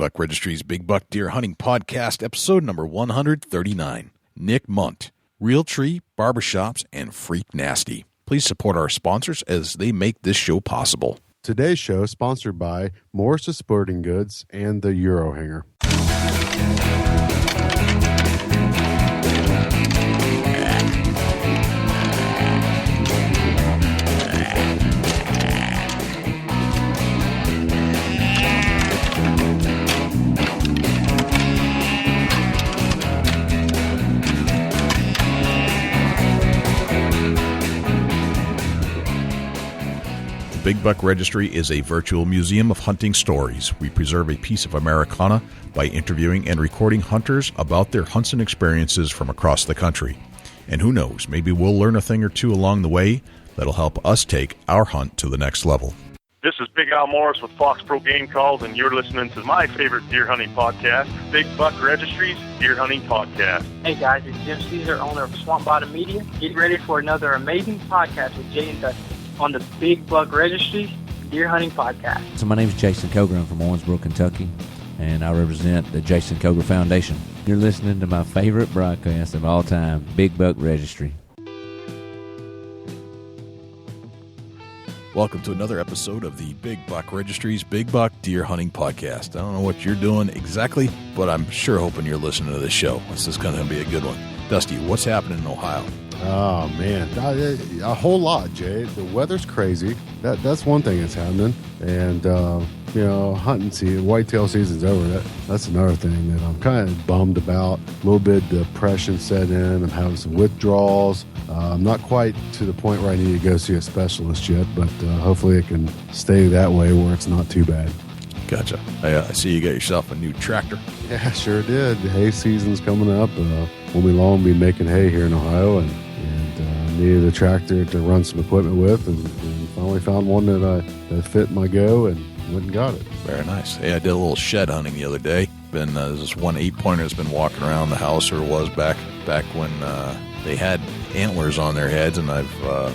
Buck Registry's Big Buck Deer Hunting Podcast, episode number 139. Nick MUNDT, Realtree, Barbershops, and Freak Nasty. Please support our sponsors as they make this show possible. Today's show is sponsored by Morris's Sporting Goods and the Euro Hanger. Big Buck Registry is a virtual museum of hunting stories. We preserve a piece of Americana by interviewing and recording hunters about their hunts and experiences from across the country. And who knows, maybe we'll learn a thing or two along the way that'll help us take our hunt to the next level. This is Big Al Morris with Fox Pro Game Calls, and you're listening to my favorite deer hunting podcast, Big Buck Registry's Deer Hunting Podcast. Hey guys, it's Jim Caesar, owner of Swamp Bottom Media. Get ready for another amazing podcast with Jay and Dusty on the Big Buck Registry Deer Hunting Podcast. So my name is Jason Coger. I'm from Owensboro, Kentucky, and I represent the Jason Coger Foundation. You're listening to my favorite broadcast of all time, Big Buck Registry. Welcome to another episode of the Big Buck Registry's Big Buck Deer Hunting Podcast. I don't know what you're doing exactly, but I'm sure hoping you're listening to this show. This is going to be a good one. Dusty, what's happening in Ohio? Oh, man. A whole lot, Jay. The weather's crazy. That's one thing that's happening. And, hunting season, whitetail season's over. That's another thing that I'm kind of bummed about. A little bit of depression set in. I'm having some withdrawals. I'm not quite to the point where I need to go see a specialist yet, but hopefully it can stay that way where it's not too bad. Gotcha. I see you got yourself a new tractor. Yeah, sure did. The hay season's coming up. We'll be long be making hay here in Ohio, and needed a tractor to run some equipment with, and finally found one that fit my go and went and got it. Very nice. Hey, I did a little shed hunting the other day. There's this one 8-pointer that's been walking around the house, or was back when they had antlers on their heads, and I've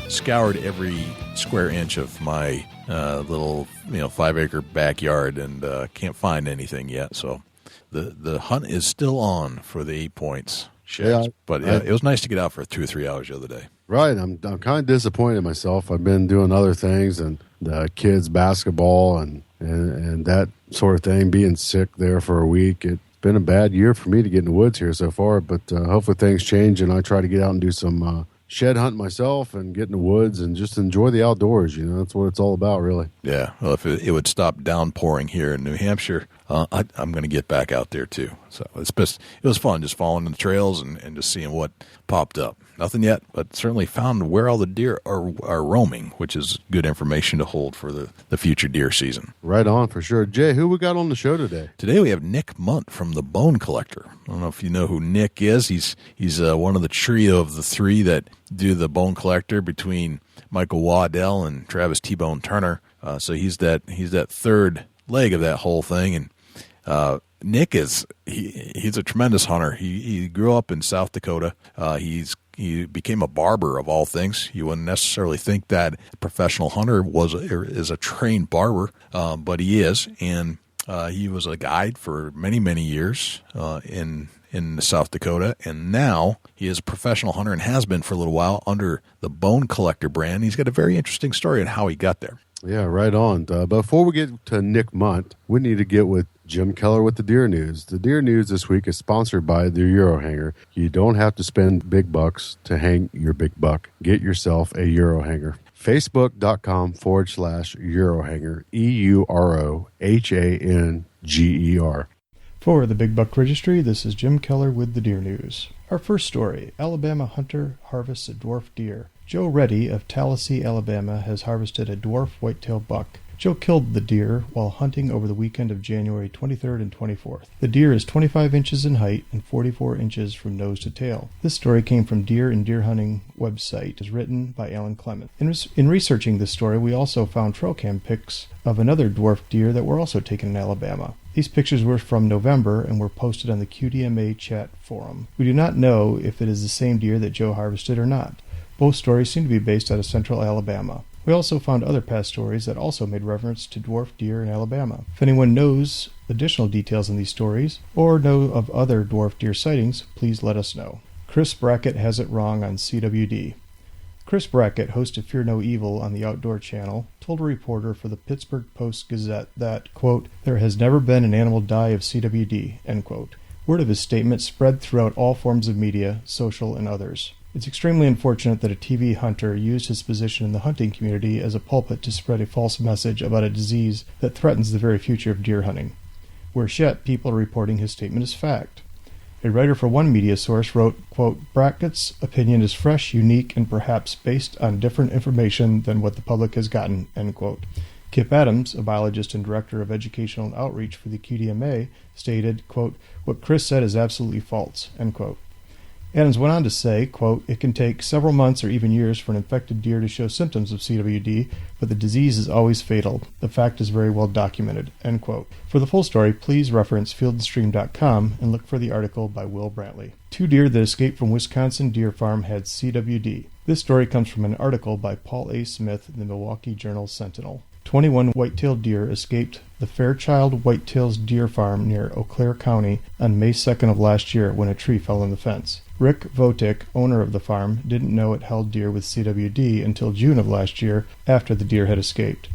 scoured every square inch of my little 5-acre backyard, and can't find anything yet. So the hunt is still on for the 8 points. Sheds. Yeah, but it was nice to get out for 2 or 3 hours the other day. Right. I'm kind of disappointed in myself. I've been doing other things, and the kids' basketball and that sort of thing, being sick there for a week. It's been a bad year for me to get in the woods here so far, but hopefully things change, and I try to get out and do some shed hunt myself and get in the woods and just enjoy the outdoors. That's what it's all about, really. Yeah. Well, if it would stop downpouring here in New Hampshire, I'm going to get back out there too. So it was fun just following the trails and just seeing what popped up. Nothing yet, but certainly found where all the deer are roaming, which is good information to hold for the future deer season. Right on, for sure. Jay, who we got on the show today? Today we have Nick MUNDT from The Bone Collector. I don't know if you know who Nick is. He's one of the trio of the three that do The Bone Collector between Michael Waddell and Travis T-Bone Turner. So he's that third leg of that whole thing, and Nick he's a tremendous hunter. He grew up in South Dakota. He became a barber of all things. You wouldn't necessarily think that a professional hunter is a trained barber, but he is. And he was a guide for many, many years in South Dakota, and now he is a professional hunter and has been for a little while under the Bone Collector brand. He's got a very interesting story on how he got there. Yeah, right on. Before we get to Nick MUNDT, we need to get with Jim Keller with the Deer News. The Deer News this week is sponsored by the Euro Hanger. You don't have to spend big bucks to hang your big buck. Get yourself a Euro Hanger. Facebook.com/Eurohanger, EUROHANGER. For the Big Buck Registry, this is Jim Keller with the Deer News. Our first story, Alabama hunter harvests a dwarf deer. Joe Reddy of Tallahassee, Alabama, has harvested a dwarf whitetail buck. Joe killed the deer while hunting over the weekend of January 23rd and 24th. The deer is 25 inches in height and 44 inches from nose to tail. This story came from Deer and Deer Hunting website. It is written by Alan Clement. In researching this story, we also found trail cam pics of another dwarf deer that were also taken in Alabama. These pictures were from November and were posted on the QDMA chat forum. We do not know if it is the same deer that Joe harvested or not. Both stories seem to be based out of central Alabama. We also found other past stories that also made reference to dwarf deer in Alabama. If anyone knows additional details on these stories, or know of other dwarf deer sightings, please let us know. Chris Brackett has it wrong on CWD. Chris Brackett, host of Fear No Evil on the Outdoor Channel, told a reporter for the Pittsburgh Post-Gazette that, quote, there has never been an animal die of CWD, end quote. Word of his statement spread throughout all forms of media, social and others. It's extremely unfortunate that a TV hunter used his position in the hunting community as a pulpit to spread a false message about a disease that threatens the very future of deer hunting. Worse yet, people are reporting his statement as fact. A writer for one media source wrote, quote, Brackett's opinion is fresh, unique, and perhaps based on different information than what the public has gotten, end quote. Kip Adams, a biologist and director of educational outreach for the QDMA, stated, quote, what Chris said is absolutely false, end quote. Adams went on to say, quote, it can take several months or even years for an infected deer to show symptoms of CWD, but the disease is always fatal. The fact is very well documented, end quote. For the full story, please reference fieldandstream.com and look for the article by Will Brantley. 2 deer that escaped from Wisconsin deer farm had CWD. This story comes from an article by Paul A. Smith in the Milwaukee Journal-Sentinel. 21 white-tailed deer escaped the Fairchild Whitetails Deer Farm near Eau Claire County on May 2nd of last year when a tree fell on the fence. Rick Votik, owner of the farm, didn't know it held deer with CWD until June of last year after the deer had escaped.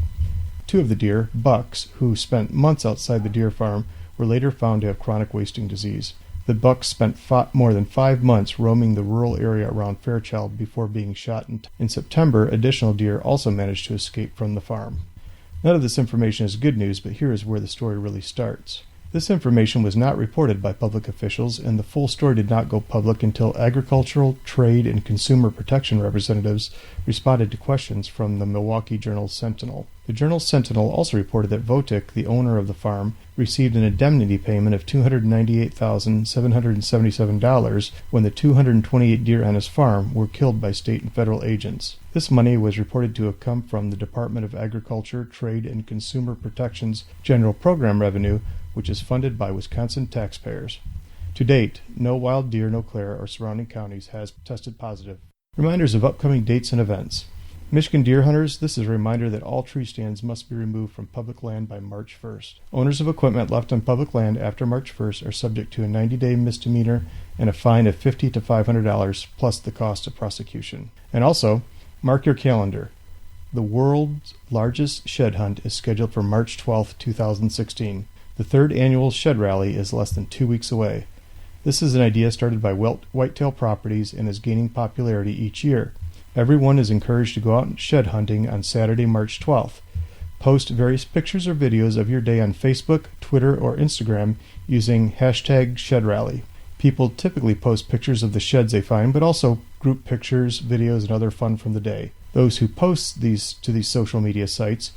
2 of the deer, bucks, who spent months outside the deer farm, were later found to have chronic wasting disease. The bucks spent more than 5 months roaming the rural area around Fairchild before being shot. In September, additional deer also managed to escape from the farm. None of this information is good news, but here is where the story really starts. This information was not reported by public officials, and the full story did not go public until agricultural, trade, and consumer protection representatives responded to questions from the Milwaukee Journal-Sentinel. The Journal-Sentinel also reported that Votik, the owner of the farm, received an indemnity payment of $298,777 when the 228 deer on his farm were killed by state and federal agents. This money was reported to have come from the Department of Agriculture, Trade, and Consumer Protection's general program revenue, which is funded by Wisconsin taxpayers. To date, no wild deer in Eau Claire or surrounding counties has tested positive. Reminders of upcoming dates and events. Michigan deer hunters, this is a reminder that all tree stands must be removed from public land by March 1st. Owners of equipment left on public land after March 1st are subject to a 90-day misdemeanor and a fine of $50 to $500 plus the cost of prosecution. And also, mark your calendar. The world's largest shed hunt is scheduled for March 12, 2016. The 3rd annual Shed Rally is less than 2 weeks away. This is an idea started by Whitetail Properties and is gaining popularity each year. Everyone is encouraged to go out shed hunting on Saturday, March 12th. Post various pictures or videos of your day on Facebook, Twitter, or Instagram using hashtag ShedRally. People typically post pictures of the sheds they find, but also group pictures, videos, and other fun from the day. Those who post these to these social media sites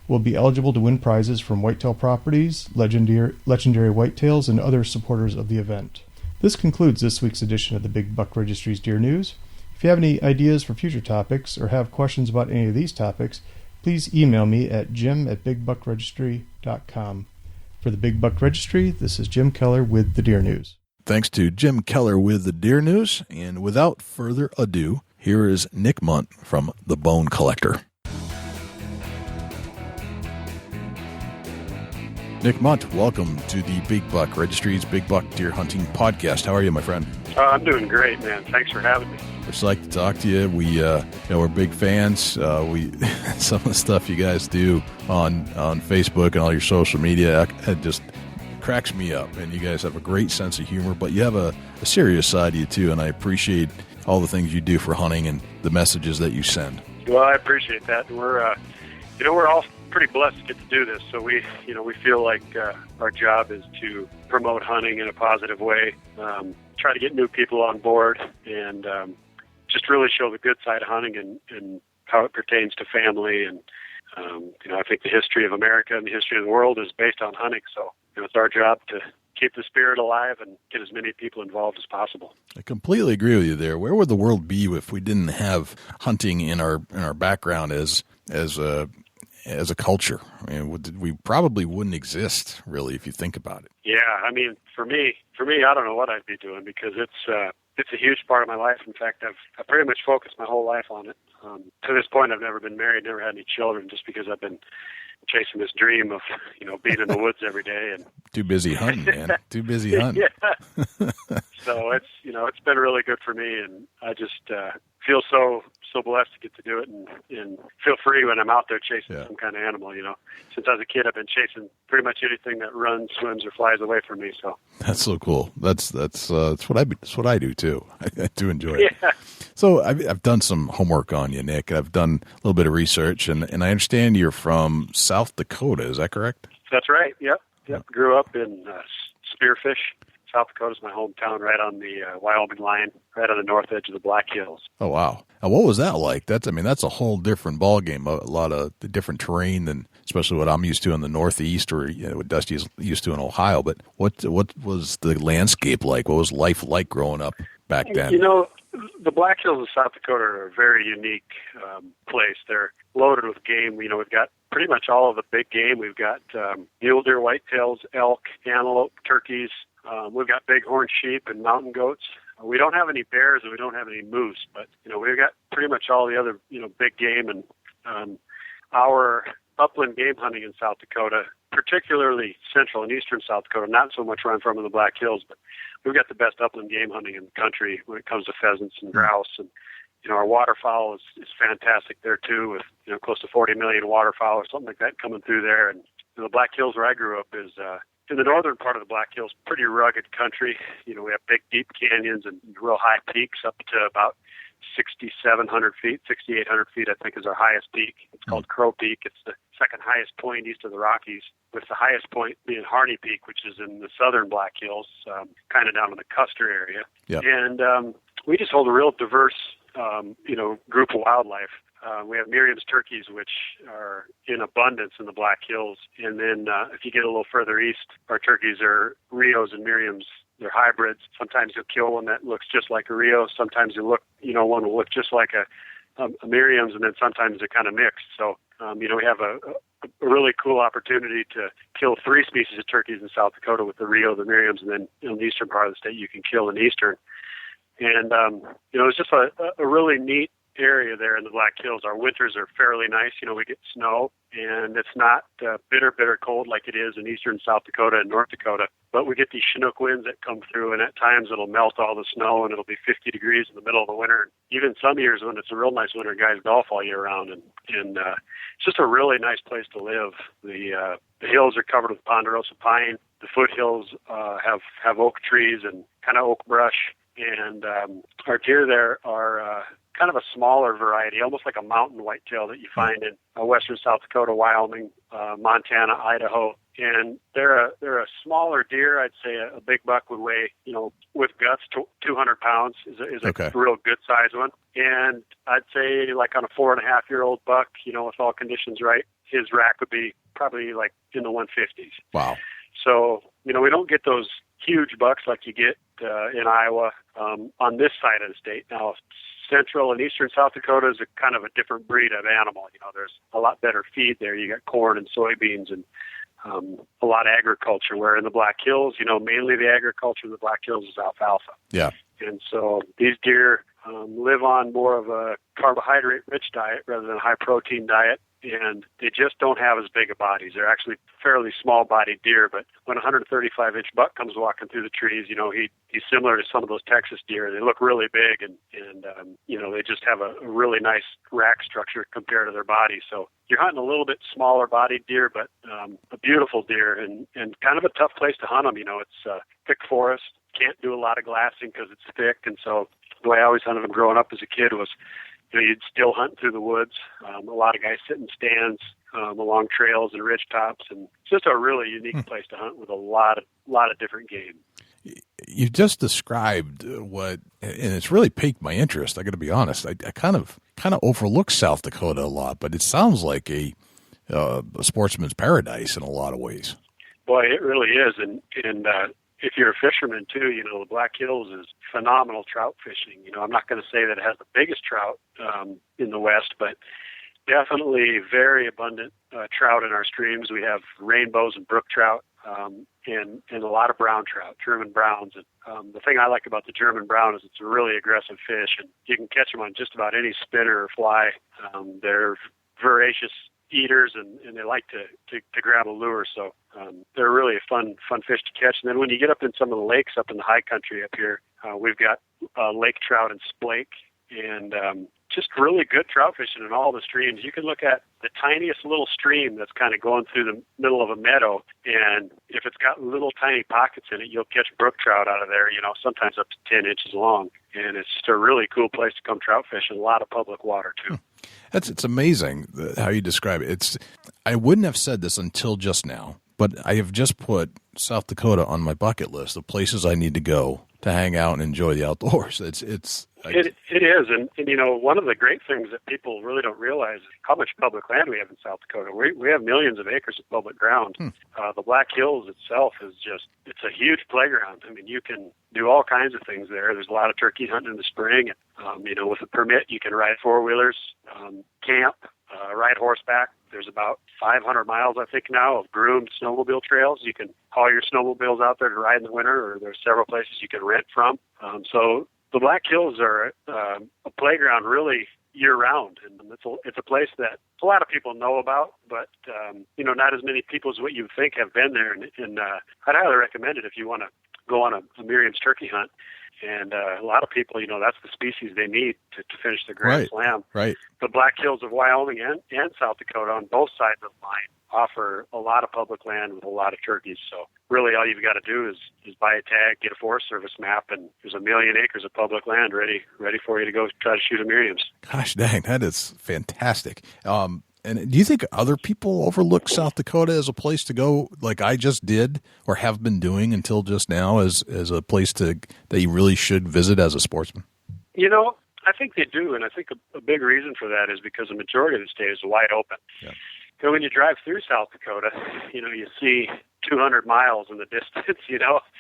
will be eligible to win prizes from Whitetail Properties, legendary Whitetails, and other supporters of the event. This concludes this week's edition of the Big Buck Registry's Deer News. If you have any ideas for future topics or have questions about any of these topics, please email me at jim@bigbbuckregistry.com. For the Big Buck Registry, this is Jim Keller with the Deer News. Thanks to Jim Keller with the Deer News. And without further ado, here is Nick Munt from The Bone Collector. Nick Munt, welcome to the Big Buck Registry's Big Buck Deer Hunting Podcast. How are you, my friend? I'm doing great, man. Thanks for having me. We're psyched to talk to you. We're big fans. We some of the stuff you guys do on Facebook and all your social media, it just cracks me up. And you guys have a great sense of humor, but you have a serious side to you too. And I appreciate all the things you do for hunting and the messages that you send. Well, I appreciate that. We're all pretty blessed to get to do this. So we feel like our job is to promote hunting in a positive way, try to get new people on board, and just really show the good side of hunting and how it pertains to family. And I think the history of America and the history of the world is based on hunting. So it's our job to keep the spirit alive and get as many people involved as possible. I completely agree with you there. Where would the world be if we didn't have hunting in our background as a culture? I mean, we probably wouldn't exist, really, if you think about it. Yeah, I mean, for me, I don't know what I'd be doing, because it's a huge part of my life. In fact, I've pretty much focused my whole life on it. To this point, I've never been married, never had any children, just because I've been chasing this dream of, being in the woods every day. And too busy hunting, man. Too busy hunting. Yeah. So it's been really good for me, and I just feel so blessed to get to do it and feel free when I'm out there chasing some kind of animal. Since I was a kid, I've been chasing pretty much anything that runs, swims, or flies away from me. So that's so cool. That's what I do too. I do enjoy it. Yeah. So I've done some homework on you, Nick. I've done a little bit of research, and I understand you're from South Dakota. Is that correct? That's right. Yep. Grew up in Spearfish. South Dakota is my hometown, right on the Wyoming line, right on the north edge of the Black Hills. Oh, wow. Now, what was that like? That's a whole different ballgame, a lot of the different terrain than especially what I'm used to in the Northeast or what Dusty's used to in Ohio. But what was the landscape like? What was life like growing up back then? The Black Hills of South Dakota are a very unique place. They're loaded with game. We've got pretty much all of the big game. We've got mule deer, whitetails, elk, antelope, turkeys. We've got bighorn sheep and mountain goats. We don't have any bears and we don't have any moose, but we've got pretty much all the other big game. And our upland game hunting in South Dakota, particularly central and eastern South Dakota, not so much where I'm from in the Black Hills, but we've got the best upland game hunting in the country when it comes to pheasants and grouse. And our waterfowl is fantastic there too, with close to 40 million waterfowl or something like that coming through there. And the Black Hills where I grew up is in the northern part of the Black Hills, pretty rugged country. We have big, deep canyons and real high peaks up to about 6,700 feet, 6,800 feet, I think, is our highest peak. It's called Crow Peak. It's the second highest point east of the Rockies, with the highest point being Harney Peak, which is in the southern Black Hills, kind of down in the Custer area. Yep. And we just hold a real diverse, group of wildlife. We have Merriam's turkeys, which are in abundance in the Black Hills. And then if you get a little further east, our turkeys are Rios and Merriam's. They're hybrids. Sometimes you'll kill one that looks just like a Rio. Sometimes one will look just like a Merriam's, and then sometimes they're kind of mixed. So, we have a really cool opportunity to kill 3 species of turkeys in South Dakota with the Rio, the Merriam's, and then in the eastern part of the state you can kill an eastern. And, it's just a really neat area there in the Black Hills. Our winters are fairly nice. We get snow, and it's not bitter cold like it is in eastern South Dakota and North Dakota. But we get these Chinook winds that come through, and at times it'll melt all the snow, and it'll be 50 degrees in the middle of the winter. Even some years when it's a real nice winter, guys golf all year round, and it's just a really nice place to live. The hills are covered with ponderosa pine. The foothills have oak trees and kind of oak brush, and our deer there are kind of a smaller variety, almost like a mountain whitetail that you find in western South Dakota, Wyoming, Montana, Idaho. And they're a smaller deer. I'd say a big buck would weigh, with guts, 200 pounds is a real good size one. And I'd say like on a 4.5-year-old buck, with all conditions right, his rack would be probably like in the 150s. Wow. So, we don't get those huge bucks like you get in Iowa on this side of the state. Now, central and eastern South Dakota is a kind of a different breed of animal. There's a lot better feed there. You got corn and soybeans and a lot of agriculture, where in the Black Hills, mainly the agriculture in the Black Hills is alfalfa. Yeah. And so these deer live on more of a carbohydrate-rich diet rather than a high-protein diet, and they just don't have as big of bodies. They're actually fairly small-bodied deer, but when a 135-inch buck comes walking through the trees, he's similar to some of those Texas deer. They look really big, and they just have a really nice rack structure compared to their body. So you're hunting a little bit smaller-bodied deer, but a beautiful deer, and kind of a tough place to hunt them. It's thick forest. Can't do a lot of glassing because it's thick, and so the way I always hunted them growing up as a kid was, you'd still hunt through the woods. A lot of guys sit in stands along trails and ridge tops, and it's just a really unique place to hunt with a lot of different game. You just described and it's really piqued my interest. I got to be honest. I kind of overlook South Dakota a lot, but it sounds like a sportsman's paradise in a lot of ways. Boy, it really is, and if you're a fisherman too, the Black Hills is phenomenal trout fishing. I'm not going to say that it has the biggest trout in the West, but definitely very abundant trout in our streams. We have rainbows and brook trout. and a lot of brown trout, German browns. And the thing I like about the German brown is it's a really aggressive fish, and you can catch them on just about any spinner or fly. They're voracious eaters, and they like to grab a lure. So they're really a fun fish to catch. And then when you get up in some of the lakes up in the high country up here, we've got lake trout and splake, and just really good trout fishing in all the streams. You can look at the tiniest little stream that's kind of going through the middle of a meadow, and if it's got little tiny pockets in it, you'll catch brook trout out of there, sometimes up to 10 inches long. And it's just a really cool place to come trout fish, and a lot of public water too. It's amazing how you describe it. I wouldn't have said this until just now, but I have just put South Dakota on my bucket list of places I need to go to hang out and enjoy the outdoors. It is, and one of the great things that people really don't realize is how much public land we have in South Dakota. We have millions of acres of public ground. The Black Hills itself is it's a huge playground. I mean, you can do all kinds of things there. There's a lot of turkey hunting in the spring. With a permit, you can ride four-wheelers, camp, ride horseback. There's about 500 miles, I think, now of groomed snowmobile trails. You can haul your snowmobiles out there to ride in the winter, or there's several places you can rent from. So the Black Hills are a playground really year-round, and it's a place that a lot of people know about, but not as many people as what you think have been there. And I'd highly recommend it if you want to go on a Miriam's turkey hunt. And a lot of people, that's the species they need to finish the Grand Slam. Right. The Black Hills of Wyoming and South Dakota on both sides of the line offer a lot of public land with a lot of turkeys. So really all you've got to do is buy a tag, get a Forest Service map, and there's 1 million acres of public land ready for you to go try to shoot a Miriam's. Gosh dang, that is fantastic. And do you think other people overlook South Dakota as a place to go, like I just did or have been doing until just now, as a place that you really should visit as a sportsman? I think they do, and I think a big reason for that is because the majority of the state is wide open. Yeah. So when you drive through South Dakota, you see 200 miles in the distance,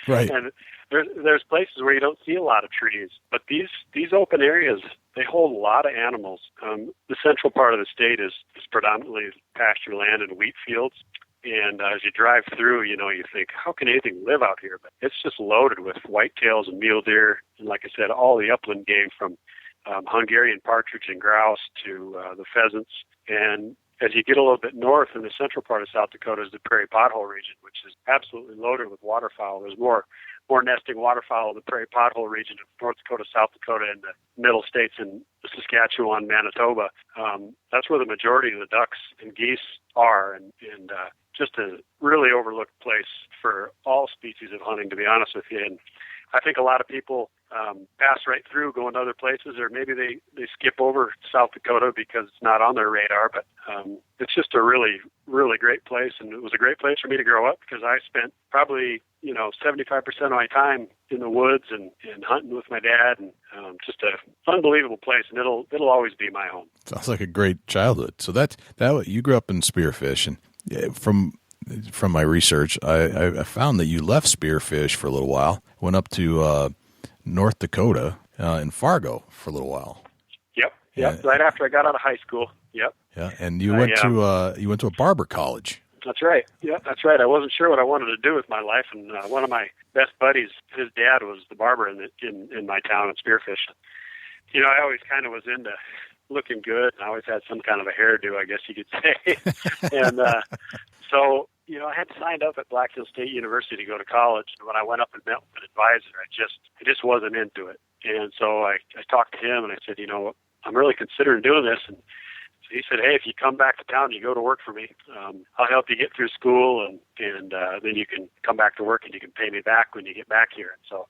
Right. And there's places where you don't see a lot of trees, but these open areas, they hold a lot of animals. The central part of the state is predominantly pasture land and wheat fields. And as you drive through, you think, how can anything live out here? But it's just loaded with whitetails and mule deer. And like I said, all the upland game from Hungarian partridge and grouse to the pheasants. And as you get a little bit north in the central part of South Dakota is the Prarie pothole region, which is absolutely loaded with waterfowl. There's more nesting waterfowl in the Prarie pothole region of North Dakota, South Dakota, and the middle states in Saskatchewan, Manitoba. That's where the majority of the ducks and geese are, and just a really overlooked place for all species of hunting, to be honest with you. And I think a lot of people pass right through going to other places, or maybe they skip over South Dakota because it's not on their radar. But it's just a really, really great place, and it was a great place for me to grow up because I spent probably 75% of my time in the woods and hunting with my dad, and just a unbelievable place, and it'll always be my home. Sounds like a great childhood. So that you grew up in Spearfish, and from my research, I found that you left Spearfish for a little while, went up to North Dakota in Fargo for a little while. Yep. Yeah. Right after I got out of high school. Yep. Yeah, and you went to a barber college. That's right. Yeah, that's right. I wasn't sure what I wanted to do with my life, and one of my best buddies, his dad was the barber in my town at Spearfish. I always kind of was into looking good, and I always had some kind of a hairdo, I guess you could say. And so, I had signed up at Black Hills State University to go to college, and when I went up and met with an advisor, I just wasn't into it. And so I talked to him, and I said, I'm really considering doing this. And so he said, hey, if you come back to town, you go to work for me. I'll help you get through school, and then you can come back to work, and you can pay me back when you get back here. And so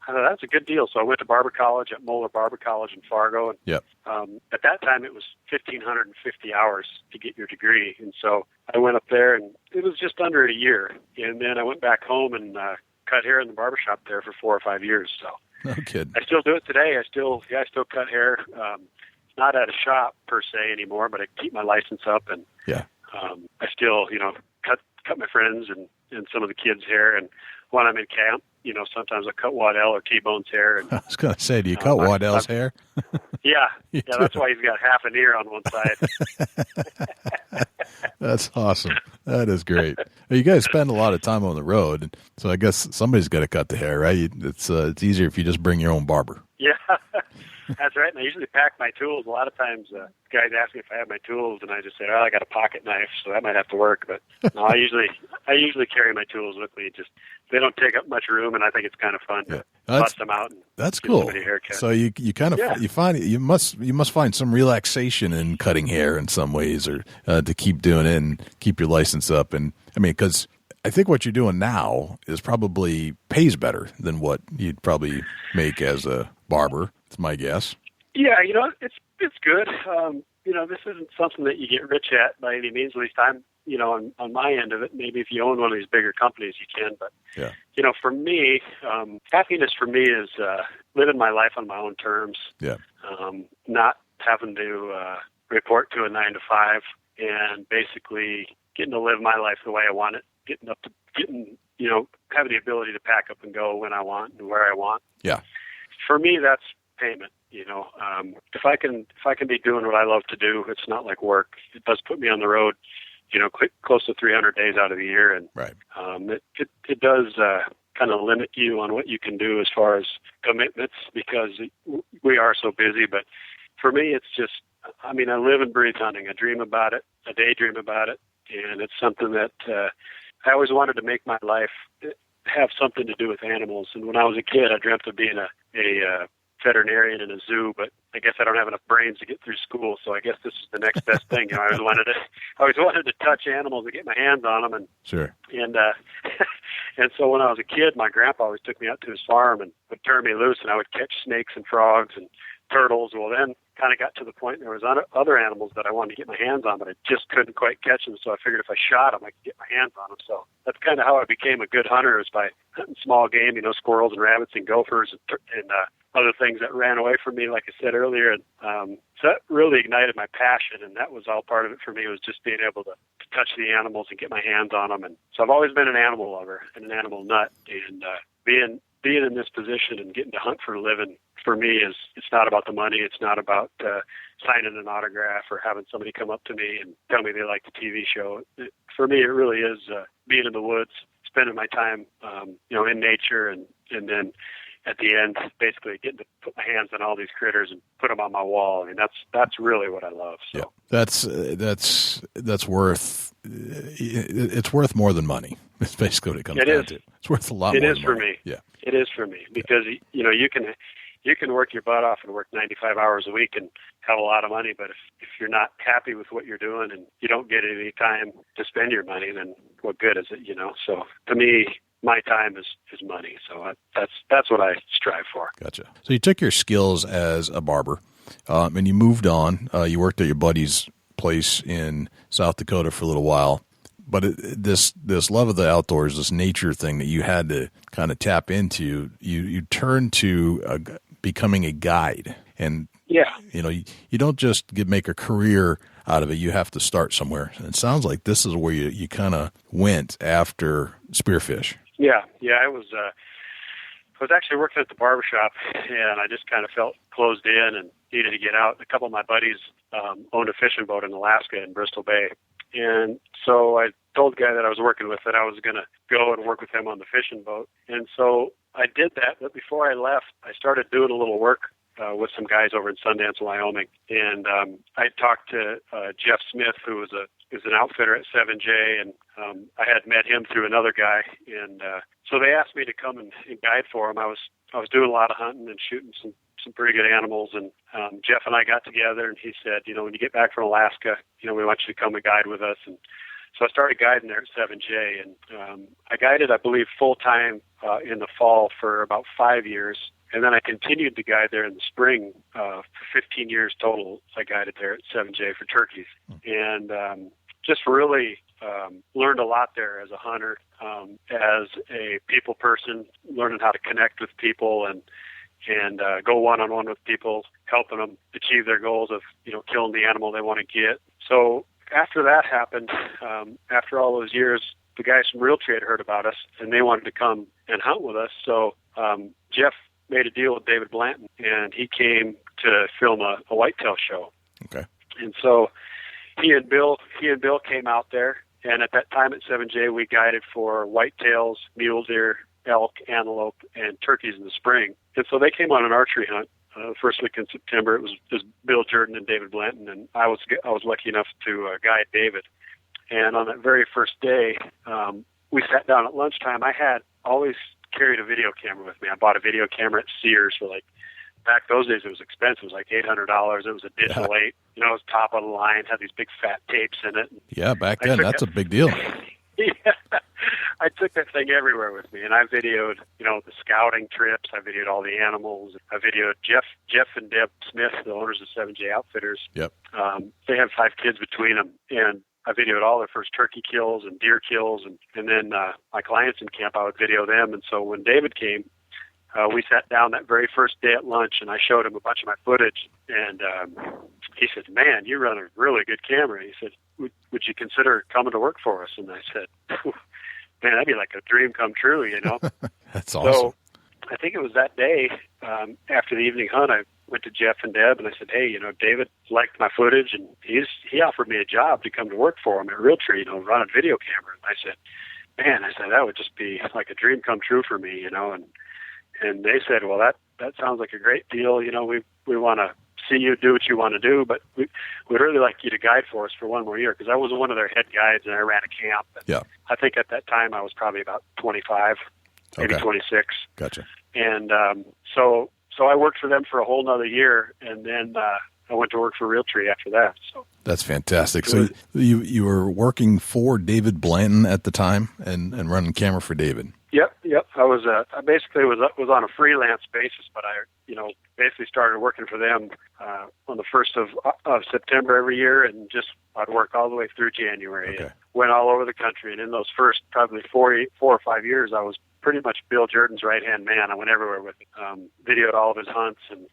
I thought, that's a good deal. So I went to Barber College at Moeller Barber College in Fargo. And yep. At that time, it was 1,550 hours to get your degree. And so I went up there, and it was just under a year. And then I went back home and cut hair in the barbershop there for 4 or 5 years. So no kidding. I still do it today. I still cut hair. It's not at a shop per se anymore, but I keep my license up, and I still, cut my friends and some of the kids' hair. And when I'm in camp, sometimes I cut Waddell or T-Bone's hair. And, I was going to say, do you cut Waddell's hair? Yeah. That's why he's got half an ear on one side. That's awesome. That is great. You guys spend a lot of time on the road, so I guess somebody's got to cut the hair, right? It's easier if you just bring your own barber. Yeah, that's right. And I usually pack my tools. A lot of times guys ask me if I have my tools, and I just say, I got a pocket knife, so that might have to work. But no, I usually carry my tools with me. Just they don't take up much room, and I think it's kind of fun to bust them out. And that's give cool. somebody a haircut. So you kind of you find you must find some relaxation in cutting hair in some ways, or to keep doing it and keep your license up. And I mean, because I think what you're doing now is probably pays better than what you'd probably make as a barber. It's my guess. Yeah, it's good. This isn't something that you get rich at by any means. At least I'm, on my end of it. Maybe if you own one of these bigger companies, you can. But for me, happiness for me is living my life on my own terms. Yeah. Not having to report to a 9 to 5, and basically getting to live my life the way I want it. Having the ability to pack up and go when I want and where I want. Yeah. For me, that's payment. If I can be doing what I love to do, it's not like work. It does put me on the road, close to 300 days out of the year, and it does kind of limit you on what you can do as far as commitments because we are so busy. But for me, it's just, I live and breathe hunting. I dream about it. I daydream about it, and it's something that I always wanted to make my life have something to do with animals. And when I was a kid, I dreamt of being a veterinarian in a zoo, but I guess I don't have enough brains to get through school, so I guess this is the next best thing. I always wanted to touch animals and get my hands on them, and sure. And so when I was a kid, my grandpa always took me out to his farm and would turn me loose, and I would catch snakes and frogs and turtles. Well, then kind of got to the point there was other animals that I wanted to get my hands on, but I just couldn't quite catch them. So I figured if I shot them, I could get my hands on them. So that's kind of how I became a good hunter, is by hunting small game, squirrels and rabbits and gophers and other things that ran away from me, like I said earlier. And so that really ignited my passion, and that was all part of it for me, was just being able to touch the animals and get my hands on them. And so I've always been an animal lover and an animal nut, and being in this position and getting to hunt for a living, for me, it's not about the money. It's not about signing an autograph or having somebody come up to me and tell me they like the TV show. For me, it really is being in the woods, spending my time, in nature, and then at the end, basically getting to put my hands on all these critters and put them on my wall. That's really what I love. So. Yeah, that's worth. It's worth more than money. It's basically what it comes down to. It's worth a lot more. It is for me. Yeah, it is for me, because you can work your butt off and work 95 hours a week and have a lot of money, but if you're not happy with what you're doing and you don't get any time to spend your money, then what good is it? So to me, my time is money. So that's what I strive for. Gotcha. So you took your skills as a barber, and you moved on. You worked at your buddy's place in South Dakota for a little while. But this love of the outdoors, this nature thing that you had to kind of tap into, you turned to becoming a guide. And you don't just make a career out of it. You have to start somewhere. And it sounds like this is where you kind of went after Spearfish. Yeah. I was actually working at the barbershop, and I just kind of felt closed in and needed to get out. A couple of my buddies owned a fishing boat in Alaska in Bristol Bay. And so I told the guy that I was working with that I was going to go and work with him on the fishing boat. And so I did that. But before I left, I started doing a little work with some guys over in Sundance, Wyoming. And I talked to Jeff Smith, who is an outfitter at 7J, and I had met him through another guy. And so they asked me to come and guide for them. I was doing a lot of hunting and shooting some pretty good animals, and Jeff and I got together, and he said, when you get back from Alaska, we want you to come and guide with us. And so I started guiding there at 7J, and I guided, I believe, full-time in the fall for about 5 years, and then I continued to guide there in the spring for 15 years total. I guided there at 7J for turkeys, and just really learned a lot there as a hunter, as a people person, learning how to connect with people and go one-on-one with people, helping them achieve their goals of, killing the animal they want to get. So after that happened, after all those years, the guys from Realtree had heard about us, and they wanted to come and hunt with us. So Jeff made a deal with David Blanton, and he came to film a whitetail show. Okay. And so he and Bill came out there, and at that time at 7J we guided for whitetails, mule deer, elk, antelope, and turkeys in the spring. And so they came on an archery hunt. The first week in September, it was Bill Jordon and David Blanton, and I was lucky enough to guide David. And on that very first day, we sat down at lunchtime. I had always carried a video camera with me. I bought a video camera at Sears for back those days it was expensive. It was like $800. It was a digital 8. It was top of the line, had these big fat tapes in it. Yeah, back then that's a big deal. Yeah. I took that thing everywhere with me, and I videoed, the scouting trips. I videoed all the animals. I videoed Jeff and Deb Smith, the owners of 7J Outfitters. Yep. They have 5 kids between them, and I videoed all their first turkey kills and deer kills, and then my clients in camp, I would video them. And so when David came, we sat down that very first day at lunch, and I showed him a bunch of my footage, and he said, "Man, you run a really good camera." He said, would you consider coming to work for us? And I said, man, that'd be like a dream come true, That's awesome. So I think it was that day, after the evening hunt, I went to Jeff and Deb, and I said, hey, David liked my footage, and he offered me a job to come to work for him at Realtree, run a video camera. And I said, man, that would just be like a dream come true for me, and they said, well, that sounds like a great deal. We want to see you do what you want to do, but we'd really like you to guide for us for one more year, because I was one of their head guides and I ran a camp. Yeah. I think at that time I was probably about 25, maybe 26. Gotcha. And so I worked for them for a whole nother year, and then I went to work for Realtree after that. So that's fantastic. So you were working for David Blanton at the time and running camera for David. Yep. I basically was on a freelance basis, but I basically started working for them on the 1st of September every year, and I'd work all the way through January. Okay. And went all over the country, and in those first probably 4 or 5 years, I was pretty much Bill Jordan's right-hand man. I went everywhere with him, videoed all of his hunts, and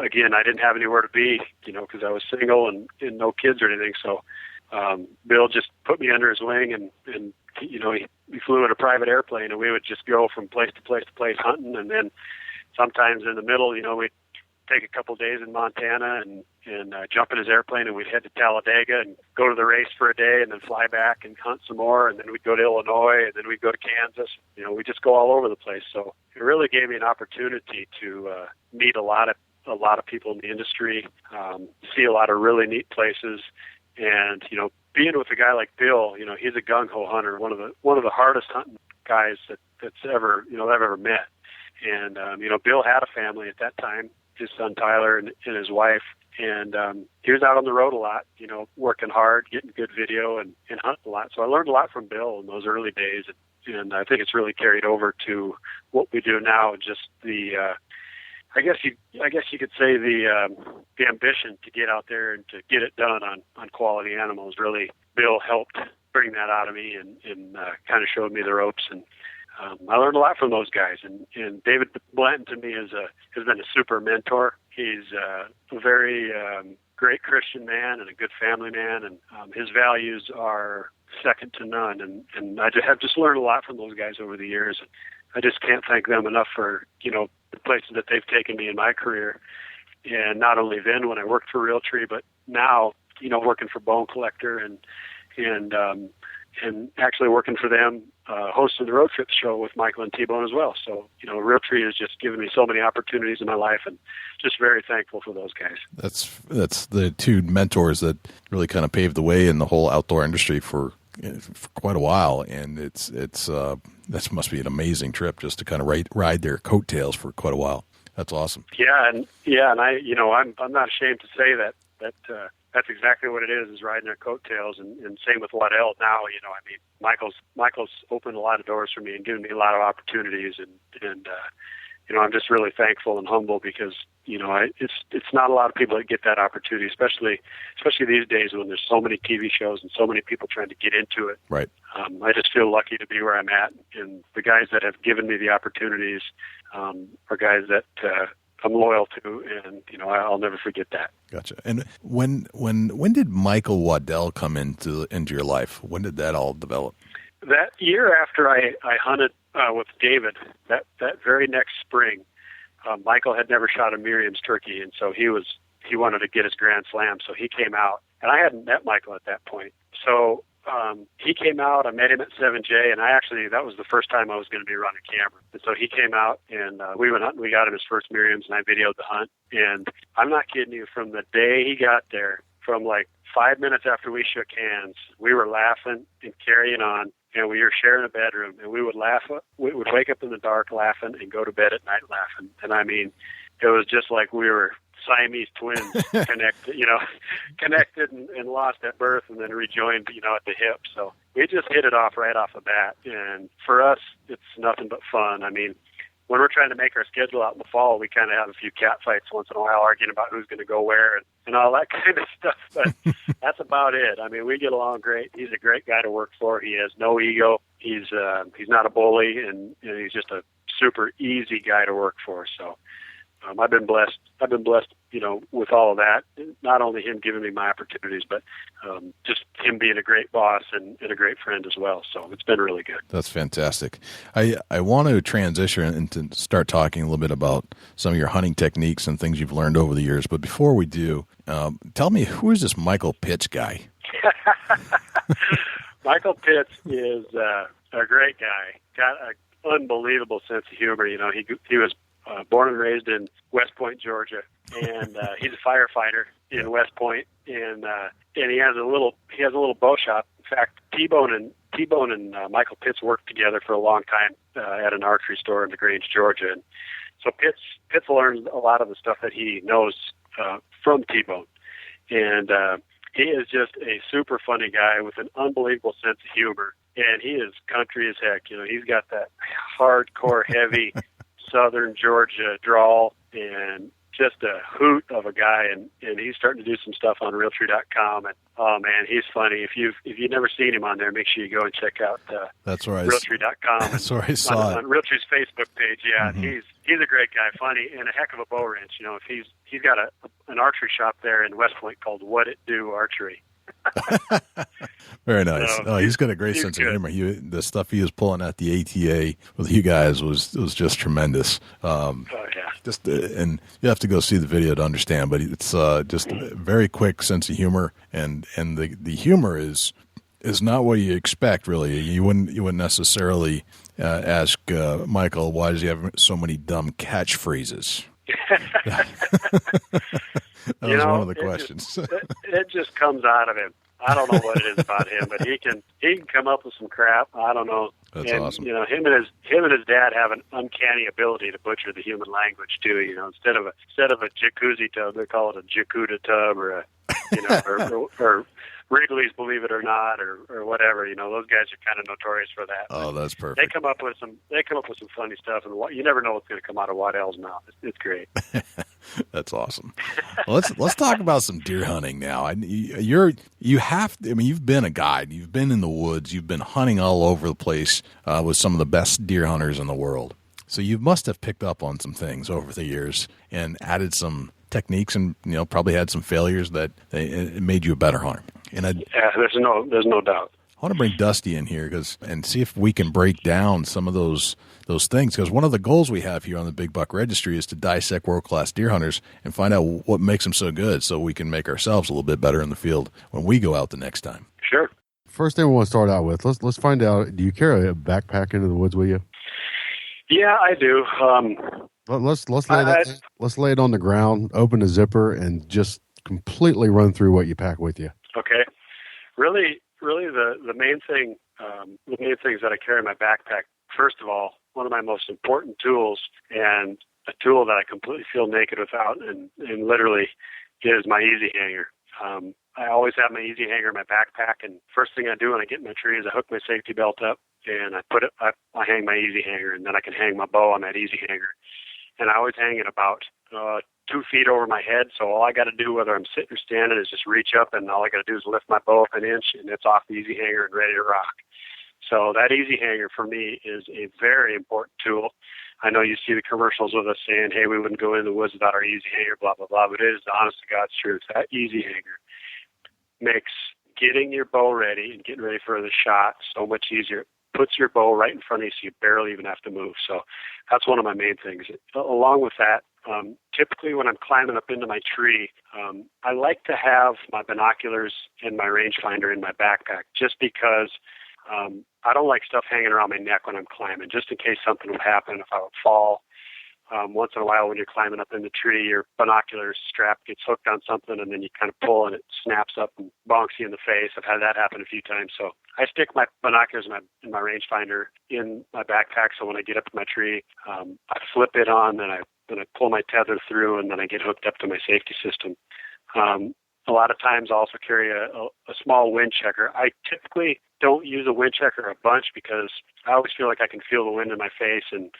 again, I didn't have anywhere to be, because I was single and no kids or anything. So Bill just put me under his wing, and he flew in a private airplane, and we would just go from place to place to place hunting. And then sometimes in the middle, we'd take a couple of days in Montana and jump in his airplane, and we'd head to Talladega and go to the race for a day, and then fly back and hunt some more. And then we'd go to Illinois, and then we'd go to Kansas. We just go all over the place. So it really gave me an opportunity to meet a lot of people in the industry, see a lot of really neat places. And, being with a guy like Bill, he's a gung-ho hunter, one of the hardest hunting guys that's ever, I've ever met. And, Bill had a family at that time, his son Tyler and his wife. And he was out on the road a lot, working hard, getting good video and hunting a lot. So I learned a lot from Bill in those early days. And I think it's really carried over to what we do now, just the I guess you could say the ambition to get out there and to get it done on quality animals. Really, Bill helped bring that out of me and kind of showed me the ropes. And I learned a lot from those guys. And David Blanton to me has been a super mentor. He's a very great Christian man and a good family man, and his values are second to none. And I have just learned a lot from those guys over the years. I just can't thank them enough for, the places that they've taken me in my career. And not only then when I worked for Realtree, but now, working for Bone Collector and actually working for them, hosting the Road Trip show with Michael and T-Bone as well. So, Realtree has just given me so many opportunities in my life, and just very thankful for those guys. That's the two mentors that really kind of paved the way in the whole outdoor industry for quite a while, and this must be an amazing trip just to kind of ride their coattails for quite a while. That's awesome. Yeah, and I, I'm not ashamed to say that that's exactly what it is riding their coattails, and same with Waddell now. Michael's opened a lot of doors for me and given me a lot of opportunities, and I'm just really thankful and humble because it's not a lot of people that get that opportunity, especially these days when there's so many TV shows and so many people trying to get into it. Right. I just feel lucky to be where I'm at, and the guys that have given me the opportunities are guys that I'm loyal to, and I'll never forget that. Gotcha. And when did Michael Waddell come into your life? When did that all develop? That year after I hunted with David, that very next spring, Michael had never shot a Miriam's turkey, and so he wanted to get his Grand Slam. So he came out And I hadn't met Michael at that point. So he came out. I met him at 7J, and that was the first time I was going to be running camera. And so he came out, and we went hunting. We got him his first Miriams, and I videoed the hunt. And I'm not kidding you, from the day he got there, from like 5 minutes after we shook hands, we were laughing and carrying on, and we were sharing a bedroom, and we would laugh. We would wake up in the dark laughing and go to bed at night laughing. And I mean, it was just like we were Siamese twins connected and lost at birth and then rejoined, at the hip. So we just hit it off right off the bat. And for us, it's nothing but fun. I mean, when we're trying to make our schedule out in the fall, we kind of have a few cat fights once in a while, arguing about who's going to go where and all that kind of stuff. But that's about it. I mean, we get along great. He's a great guy to work for. He has no ego. He's not a bully, and he's just a super easy guy to work for. So I've been blessed, with all of that. Not only him giving me my opportunities, but just him being a great boss and a great friend as well. So it's been really good. That's fantastic. I want to transition and to start talking a little bit about some of your hunting techniques and things you've learned over the years. But before we do, tell me, who is this Michael Pitts guy? Michael Pitts is a great guy. Got an unbelievable sense of humor. He was born and raised in West Point, Georgia, and he's a firefighter in West Point, and he has a little bow shop. In fact, T-Bone and Michael Pitts worked together for a long time at an archery store in LaGrange, Georgia. And so Pitts learned a lot of the stuff that he knows from T-Bone, and he is just a super funny guy with an unbelievable sense of humor, and he is country as heck. He's got that hardcore, heavy Southern Georgia drawl, and just a hoot of a guy, and he's starting to do some stuff on Realtree.com, and oh man, he's funny. If you've never seen him on there, make sure you go and check out Realtree.com. That's where I saw on Realtree's Facebook page. Yeah, Mm-hmm. He's a great guy, funny, and a heck of a bow ranch. If he's got an archery shop there in West Point called What It Do Archery. Very nice. He's got a great sense of humor. The stuff he was pulling at the ATA with you guys was just tremendous. Yeah. And you have to go see the video to understand, but it's just a very quick sense of humor, and the humor is not what you expect, really. You wouldn't necessarily ask Michael, why does he have so many dumb catchphrases? That was one of the questions. It just comes out of him. I don't know what it is about him, but he can come up with some crap. I don't know. That's awesome. Him and his dad have an uncanny ability to butcher the human language too. Instead of a jacuzzi tub, they call it a jacuda tub, or or Wrigley's Believe It or Not, or whatever. Those guys are kind of notorious for that. Oh, that's perfect. They come up with some funny stuff, and you never know what's going to come out of Waddell's mouth. It's great. That's awesome. Well, let's talk about some deer hunting now. You've been a guide. You've been in the woods. You've been hunting all over the place with some of the best deer hunters in the world. So you must have picked up on some things over the years and added some techniques, and probably had some failures that it made you a better hunter. And there's no doubt. I want to bring Dusty in here and see if we can break down some of those things, because one of the goals we have here on the Big Buck Registry is to dissect world-class deer hunters and find out what makes them so good, so we can make ourselves a little bit better in the field when we go out the next time. Sure. First thing we want to start out with, let's find out, do you carry a backpack into the woods with you? Yeah, I do. Let's lay it on the ground, open the zipper, and just completely run through what you pack with you. Okay. Really, the main thing, the main things that I carry in my backpack. First of all, one of my most important tools, and a tool that I completely feel naked without, and literally, is my easy hanger. I always have my easy hanger in my backpack, and first thing I do when I get in my tree is I hook my safety belt up, and I hang my easy hanger, and then I can hang my bow on that easy hanger. And I always hang it about 2 feet over my head, so all I got to do, whether I'm sitting or standing, is just reach up, and all I got to do is lift my bow up an inch, and it's off the easy hanger and ready to rock. So that easy hanger for me is a very important tool. I know you see the commercials with us saying, hey, we wouldn't go into the woods without our easy hanger, blah, blah, blah, but it is the honest to God's truth. That easy hanger makes getting your bow ready and getting ready for the shot so much easier. puts your bow right in front of you so you barely even have to move. So that's one of my main things. Along with that, typically when I'm climbing up into my tree, I like to have my binoculars and my rangefinder in my backpack just because I don't like stuff hanging around my neck when I'm climbing, just in case something would happen, if I would fall. Once in a while when you're climbing up in the tree, your binocular strap gets hooked on something and then you kind of pull and it snaps up and bonks you in the face. I've had that happen a few times. So I stick my binoculars and my rangefinder in my backpack. So when I get up to my tree, I flip it on, then I pull my tether through, and then I get hooked up to my safety system. A lot of times I also carry a small wind checker. I typically don't use a wind checker a bunch because I always feel like I can feel the wind in my face, and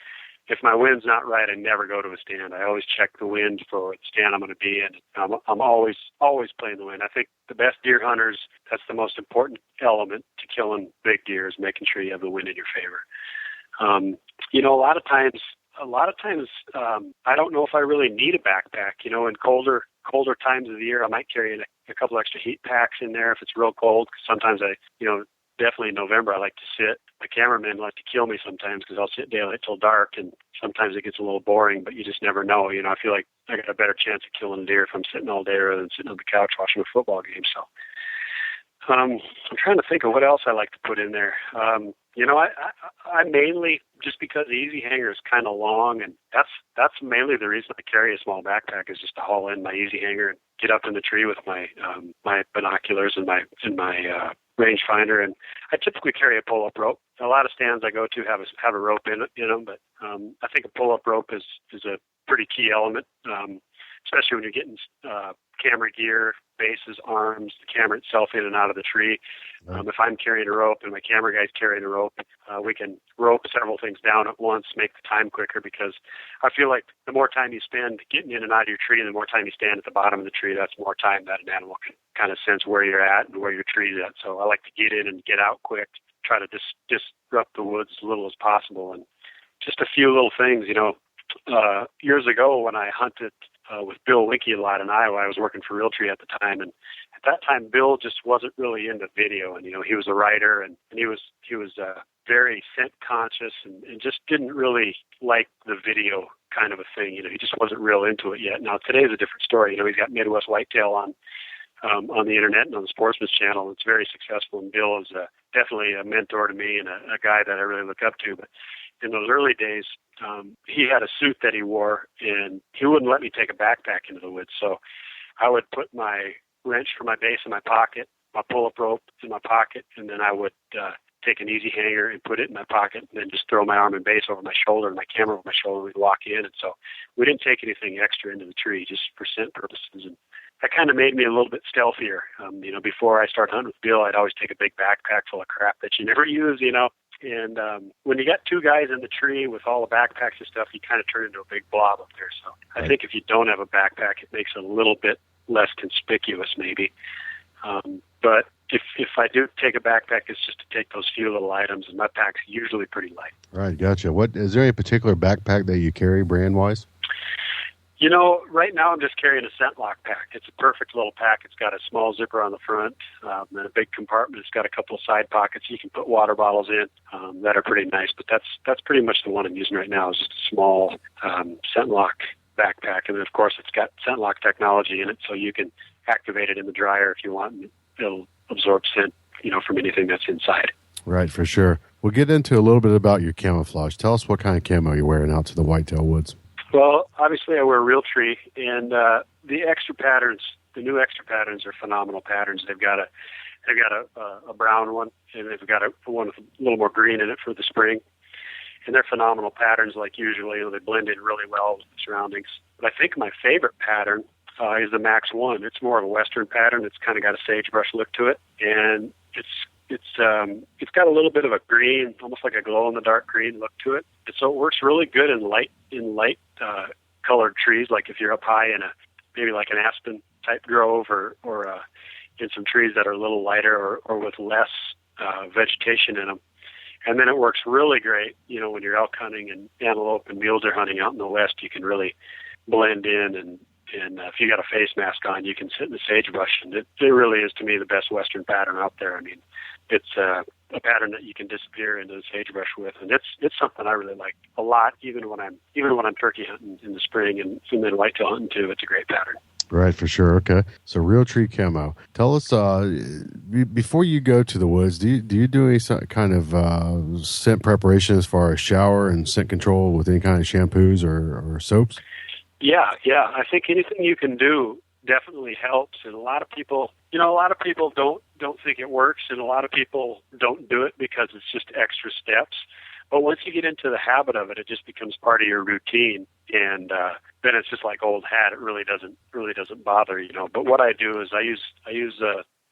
if my wind's not right, I never go to a stand. I always check the wind for the stand I'm going to be in. I'm always playing the wind. I think the best deer hunters, that's the most important element to killing big deer, is making sure you have the wind in your favor. A lot of times, I don't know if I really need a backpack. In colder times of the year, I might carry a couple extra heat packs in there if it's real cold. Cause sometimes definitely in November, I like to sit. My cameramen like to kill me sometimes because I'll sit daylight till dark, and sometimes it gets a little boring, but you just never know. I feel like I got a better chance of killing a deer if I'm sitting all day rather than sitting on the couch watching a football game. So I'm trying to think of what else I like to put in there. I mainly, just because the easy hanger is kind of long, and that's mainly the reason I carry a small backpack, is just to haul in my easy hanger and get up in the tree with my binoculars and my rangefinder. And I typically carry a pull-up rope. A lot of stands I go to have a rope in them, but I think a pull-up rope is a pretty key element, especially when you're getting camera gear, bases, arms, the camera itself in and out of the tree. If I'm carrying a rope and my camera guy's carrying a rope, we can rope several things down at once, make the time quicker, because I feel like the more time you spend getting in and out of your tree, and the more time you stand at the bottom of the tree, that's more time that an animal can kind of sense where you're at and where your tree's at. So I like to get in and get out quick, try to disrupt the woods as little as possible. And just a few little things, years ago when I hunted with Bill Winkie a lot in Iowa, I was working for Realtree at the time, and at that time Bill just wasn't really into video, and he was a writer, and he was very scent conscious and just didn't really like the video kind of a thing. He just wasn't real into it yet. Now today's a different story. He's got Midwest Whitetail on the internet and on the Sportsman's channel. It's very successful, and Bill is definitely a mentor to me and a guy that I really look up to. But in those early days, he had a suit that he wore, and he wouldn't let me take a backpack into the woods. So I would put my wrench for my base in my pocket, my pull-up rope in my pocket, and then I would take an easy hanger and put it in my pocket, and then just throw my arm and base over my shoulder and my camera over my shoulder, and we'd walk in. And so we didn't take anything extra into the tree, just for scent purposes. And that kind of made me a little bit stealthier. Before I started hunting with Bill, I'd always take a big backpack full of crap that you never use, And when you got two guys in the tree with all the backpacks and stuff, you kind of turn into a big blob up there. So I think if you don't have a backpack, it makes it a little bit less conspicuous maybe. But if I do take a backpack, it's just to take those few little items, and my pack's usually pretty light. Right, gotcha. Is there any particular backpack that you carry brand-wise? Right now I'm just carrying a scent lock pack. It's a perfect little pack. It's got a small zipper on the front and a big compartment. It's got a couple of side pockets you can put water bottles in that are pretty nice. But that's pretty much the one I'm using right now, is just a small scent lock backpack. And then, of course, it's got scent lock technology in it, so you can activate it in the dryer if you want, and it'll absorb scent, from anything that's inside. Right, for sure. We'll get into a little bit about your camouflage. Tell us what kind of camo you're wearing out to the whitetail woods. Well, obviously I wear Realtree, and the extra patterns, the new extra patterns are phenomenal patterns. They've got a brown one, and they've got a one with a little more green in it for the spring. And they're phenomenal patterns. Like usually, they blend in really well with the surroundings. But I think my favorite pattern is the Max 1. It's more of a Western pattern. It's kind of got a sagebrush look to it, and it's got a little bit of a green, almost like a glow-in-the-dark green look to it. And so it works really good in light colored trees, like if you're up high in maybe like an aspen type grove, or in some trees that are a little lighter or with less vegetation in them. And then it works really great, when you're elk hunting and antelope and mule deer hunting out in the West. You can really blend in, and if you got a face mask on, you can sit in the sagebrush, and it really is, to me, the best Western pattern out there. I mean, it's a pattern that you can disappear into the sagebrush with, and it's something I really like a lot. Even when I'm turkey hunting in the spring and then whitetail hunting too, it's a great pattern. Right, for sure. Okay, so Realtree camo. Tell us, before you go to the woods, do you do any kind of scent preparation as far as shower and scent control with any kind of shampoos or soaps? Yeah. I think anything you can do definitely helps, and a lot of people don't think it works, and a lot of people don't do it because it's just extra steps. But once you get into the habit of it, it just becomes part of your routine, and then it's just like old hat. It really doesn't bother, But what I do is I use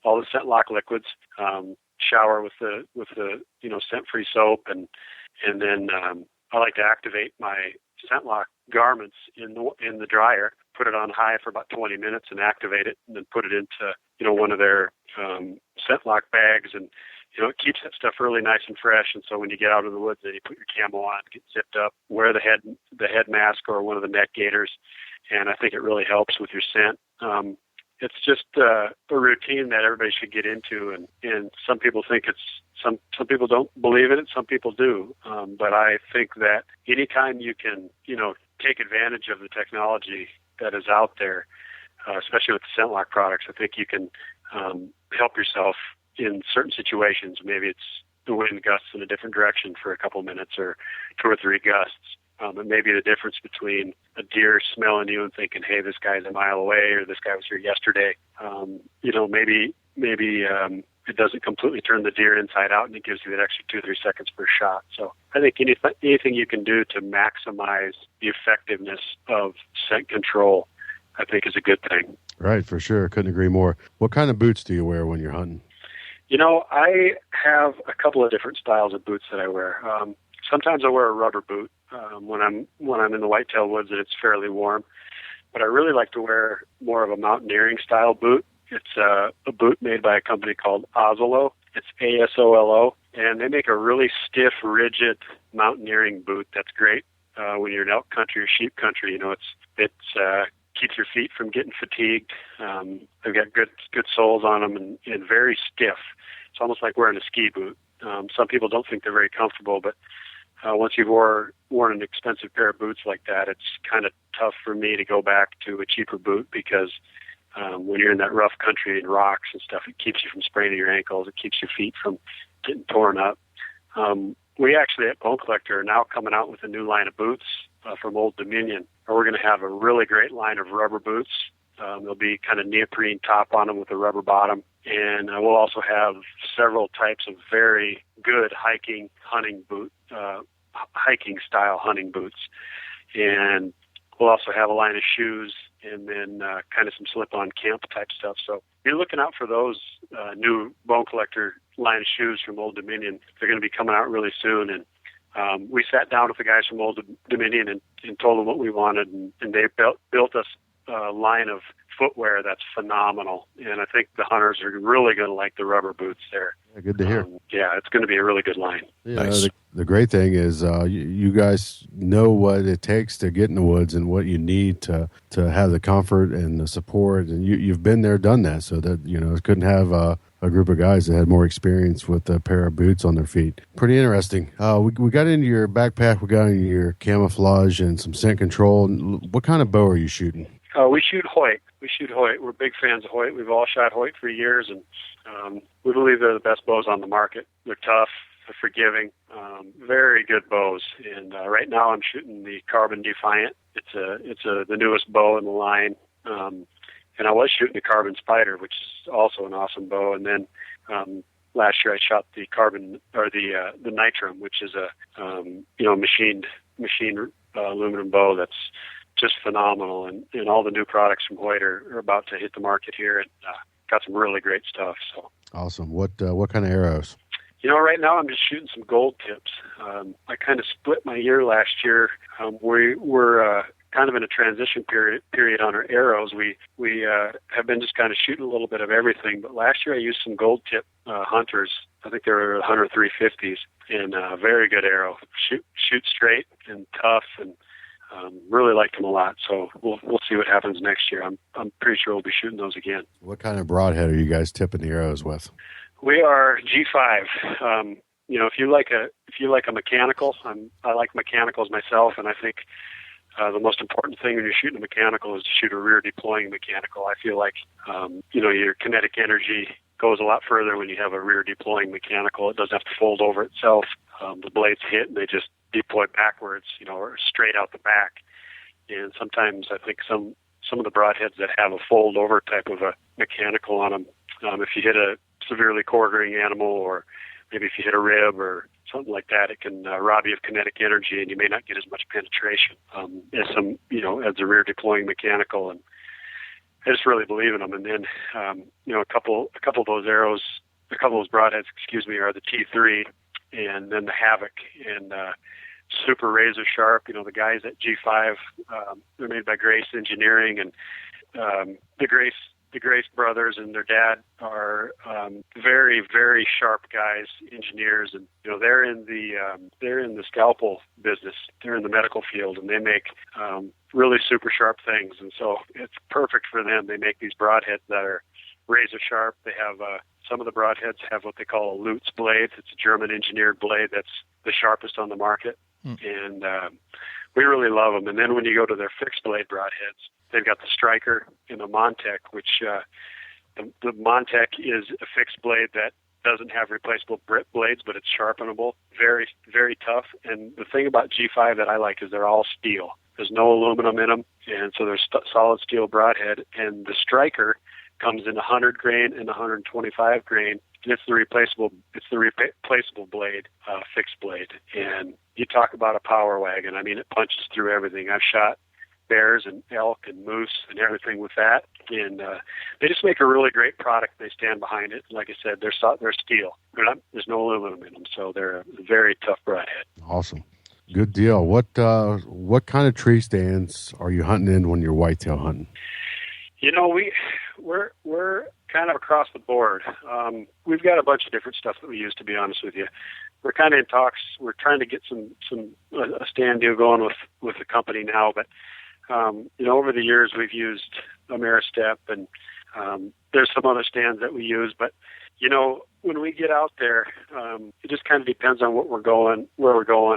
all the scent lock liquids, shower with the scent-free soap, and then I like to activate my scent lock garments in the dryer, put it on high for about 20 minutes, and activate it, and then put it into one of their scent lock bags, and it keeps that stuff really nice and fresh. And so when you get out of the woods, then you put your camo on, get zipped up, wear the head mask or one of the neck gaiters, and I think it really helps with your scent. It's just a routine that everybody should get into, and some people think some people don't believe in it, some people do. But I think that anytime you can, take advantage of the technology that is out there, especially with the scent lock products, I think you can help yourself in certain situations. Maybe it's the wind gusts in a different direction for a couple minutes or 2 or 3 gusts. It may be the difference between a deer smelling you and thinking, hey, this guy's a mile away, or this guy was here yesterday. Maybe it doesn't completely turn the deer inside out, and it gives you that extra 2 or 3 seconds per shot. So I think anything you can do to maximize the effectiveness of scent control, I think, is a good thing. Right, for sure. Couldn't agree more. What kind of boots do you wear when you're hunting? I have a couple of different styles of boots that I wear. Sometimes I wear a rubber boot when I'm in the whitetail woods and it's fairly warm. But I really like to wear more of a mountaineering style boot. It's a boot made by a company called Osolo. It's ASOLO, and they make a really stiff, rigid mountaineering boot that's great when you're in elk country or sheep country. It's keeps your feet from getting fatigued. They've got good soles on them and very stiff. It's almost like wearing a ski boot. Some people don't think they're very comfortable, but once you've worn an expensive pair of boots like that, it's kind of tough for me to go back to a cheaper boot because when you're in that rough country and rocks and stuff, it keeps you from spraining your ankles. It keeps your feet from getting torn up. We actually at Bone Collector are now coming out with a new line of boots from Old Dominion. We're going to have a really great line of rubber boots. There'll be kind of neoprene top on them with a rubber bottom. And we'll also have several types of very good hiking style hunting boots. And we'll also have a line of shoes and then kind of some slip-on camp type stuff. So you're looking out for those new Bone Collector line of shoes from Old Dominion. They're going to be coming out really soon. And we sat down with the guys from Old Dominion and told them what we wanted, and they built us a line of footwear that's phenomenal. And I think the hunters are really going to like the rubber boots there. Yeah, good to hear. It's going to be a really good line. Nice. The great thing is you guys know what it takes to get in the woods and what you need to have the comfort and the support. And you've been there, done that, so that, couldn't have a group of guys that had more experience with a pair of boots on their feet. Pretty interesting. We got into your backpack, we got into your camouflage and some scent control. What kind of bow are you shooting? We shoot Hoyt. We're big fans of Hoyt. We've all shot Hoyt for years, and we believe they're the best bows on the market. They're tough, they're forgiving, very good bows. And right now I'm shooting the Carbon Defiant. It's the newest bow in the line. And I was shooting the Carbon Spider, which is also an awesome bow. And then last year I shot the Carbon or the Nitrum, which is a machined aluminum bow that's just phenomenal. And all the new products from Hoyt are about to hit the market here, and got some really great stuff. So awesome. What kind of arrows? Right now I'm just shooting some gold tips. I kind of split my year last year. We're kind of in a transition period on our arrows. We have been just kind of shooting a little bit of everything, but last year I used some gold tip hunters. I think they were Hunter 350s, and very good arrow. Shoot straight and tough, and really liked them a lot. So we'll see what happens next year. I'm pretty sure we'll be shooting those again. What kind of broadhead are you guys tipping the arrows with? We are G5. If you like a mechanical, I like mechanicals myself, and I think the most important thing when you're shooting a mechanical is to shoot a rear deploying mechanical. I feel like your kinetic energy goes a lot further when you have a rear deploying mechanical. It doesn't have to fold over itself. The blades hit and they just deploy backwards, or straight out the back. And sometimes I think some of the broadheads that have a fold over type of a mechanical on them, if you hit a severely quartering animal, or maybe if you hit a rib or something like that, it can rob you of kinetic energy, and you may not get as much penetration as the rear deploying mechanical. And I just really believe in them. And then a couple of those arrows, a couple of those broadheads, are the T3, and then the Havoc, and super razor sharp. The guys at G5, they're made by Grace Engineering, and the Grace brothers and their dad are very, very sharp guys, engineers, and they're in the scalpel business. They're in the medical field, and they make really super sharp things, and so it's perfect for them. They make these broadheads that are razor sharp. They have some of the broadheads have what they call a Lutz blade. It's a German engineered blade that's the sharpest on the market, and we really love them. And then when you go to their fixed blade broadheads, they've got the Striker and the MUNDT, which the MUNDT is a fixed blade that doesn't have replaceable blades, but it's sharpenable, very, very tough. And the thing about G5 that I like is they're all steel. There's no aluminum in them, and so they're solid steel broadhead. And the Striker comes in 100 grain and 125 grain, and it's the replaceable blade, fixed blade. And you talk about a power wagon. I mean, it punches through everything. I've shot bears and elk and moose and everything with that, and they just make a really great product. They stand behind it. Like I said, they're steel. There's no aluminum in them, so they're a very tough broadhead. Awesome, good deal. What kind of tree stands are you hunting in when you're whitetail hunting? We're kind of across the board. We've got a bunch of different stuff that we use, to be honest with you. We're kind of in talks. We're trying to get a stand deal going with the company now, but over the years we've used Ameristep, and there's some other stands that we use. But when we get out there, it just kind of depends on where we're going,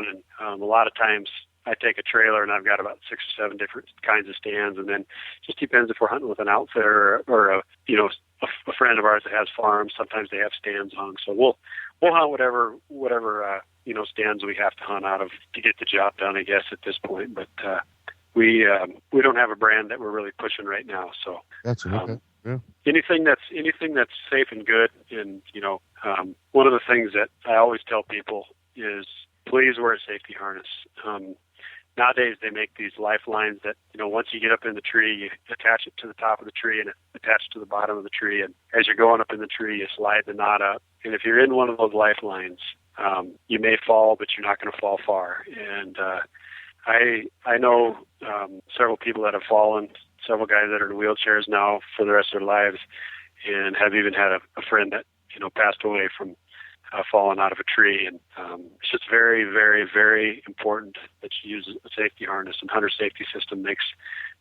and a lot of times I take a trailer and I've got about 6 or 7 different kinds of stands, and then it just depends if we're hunting with an outfitter or a friend of ours that has farms. Sometimes they have stands on, so we'll hunt whatever stands we have to hunt out of to get the job done, I guess, at this point. But we don't have a brand that we're really pushing right now. So that's okay. Yeah. Anything that's safe and good, and one of the things that I always tell people is please wear a safety harness. Nowadays they make these lifelines that once you get up in the tree, you attach it to the top of the tree and it attaches to the bottom of the tree, and as you're going up in the tree, you slide the knot up. And if you're in one of those lifelines, you may fall, but you're not going to fall far. And I know several people that have fallen, several guys that are in wheelchairs now for the rest of their lives, and have even had a friend that passed away from falling out of a tree. And it's just very, very, very important that you use a safety harness, and Hunter Safety System makes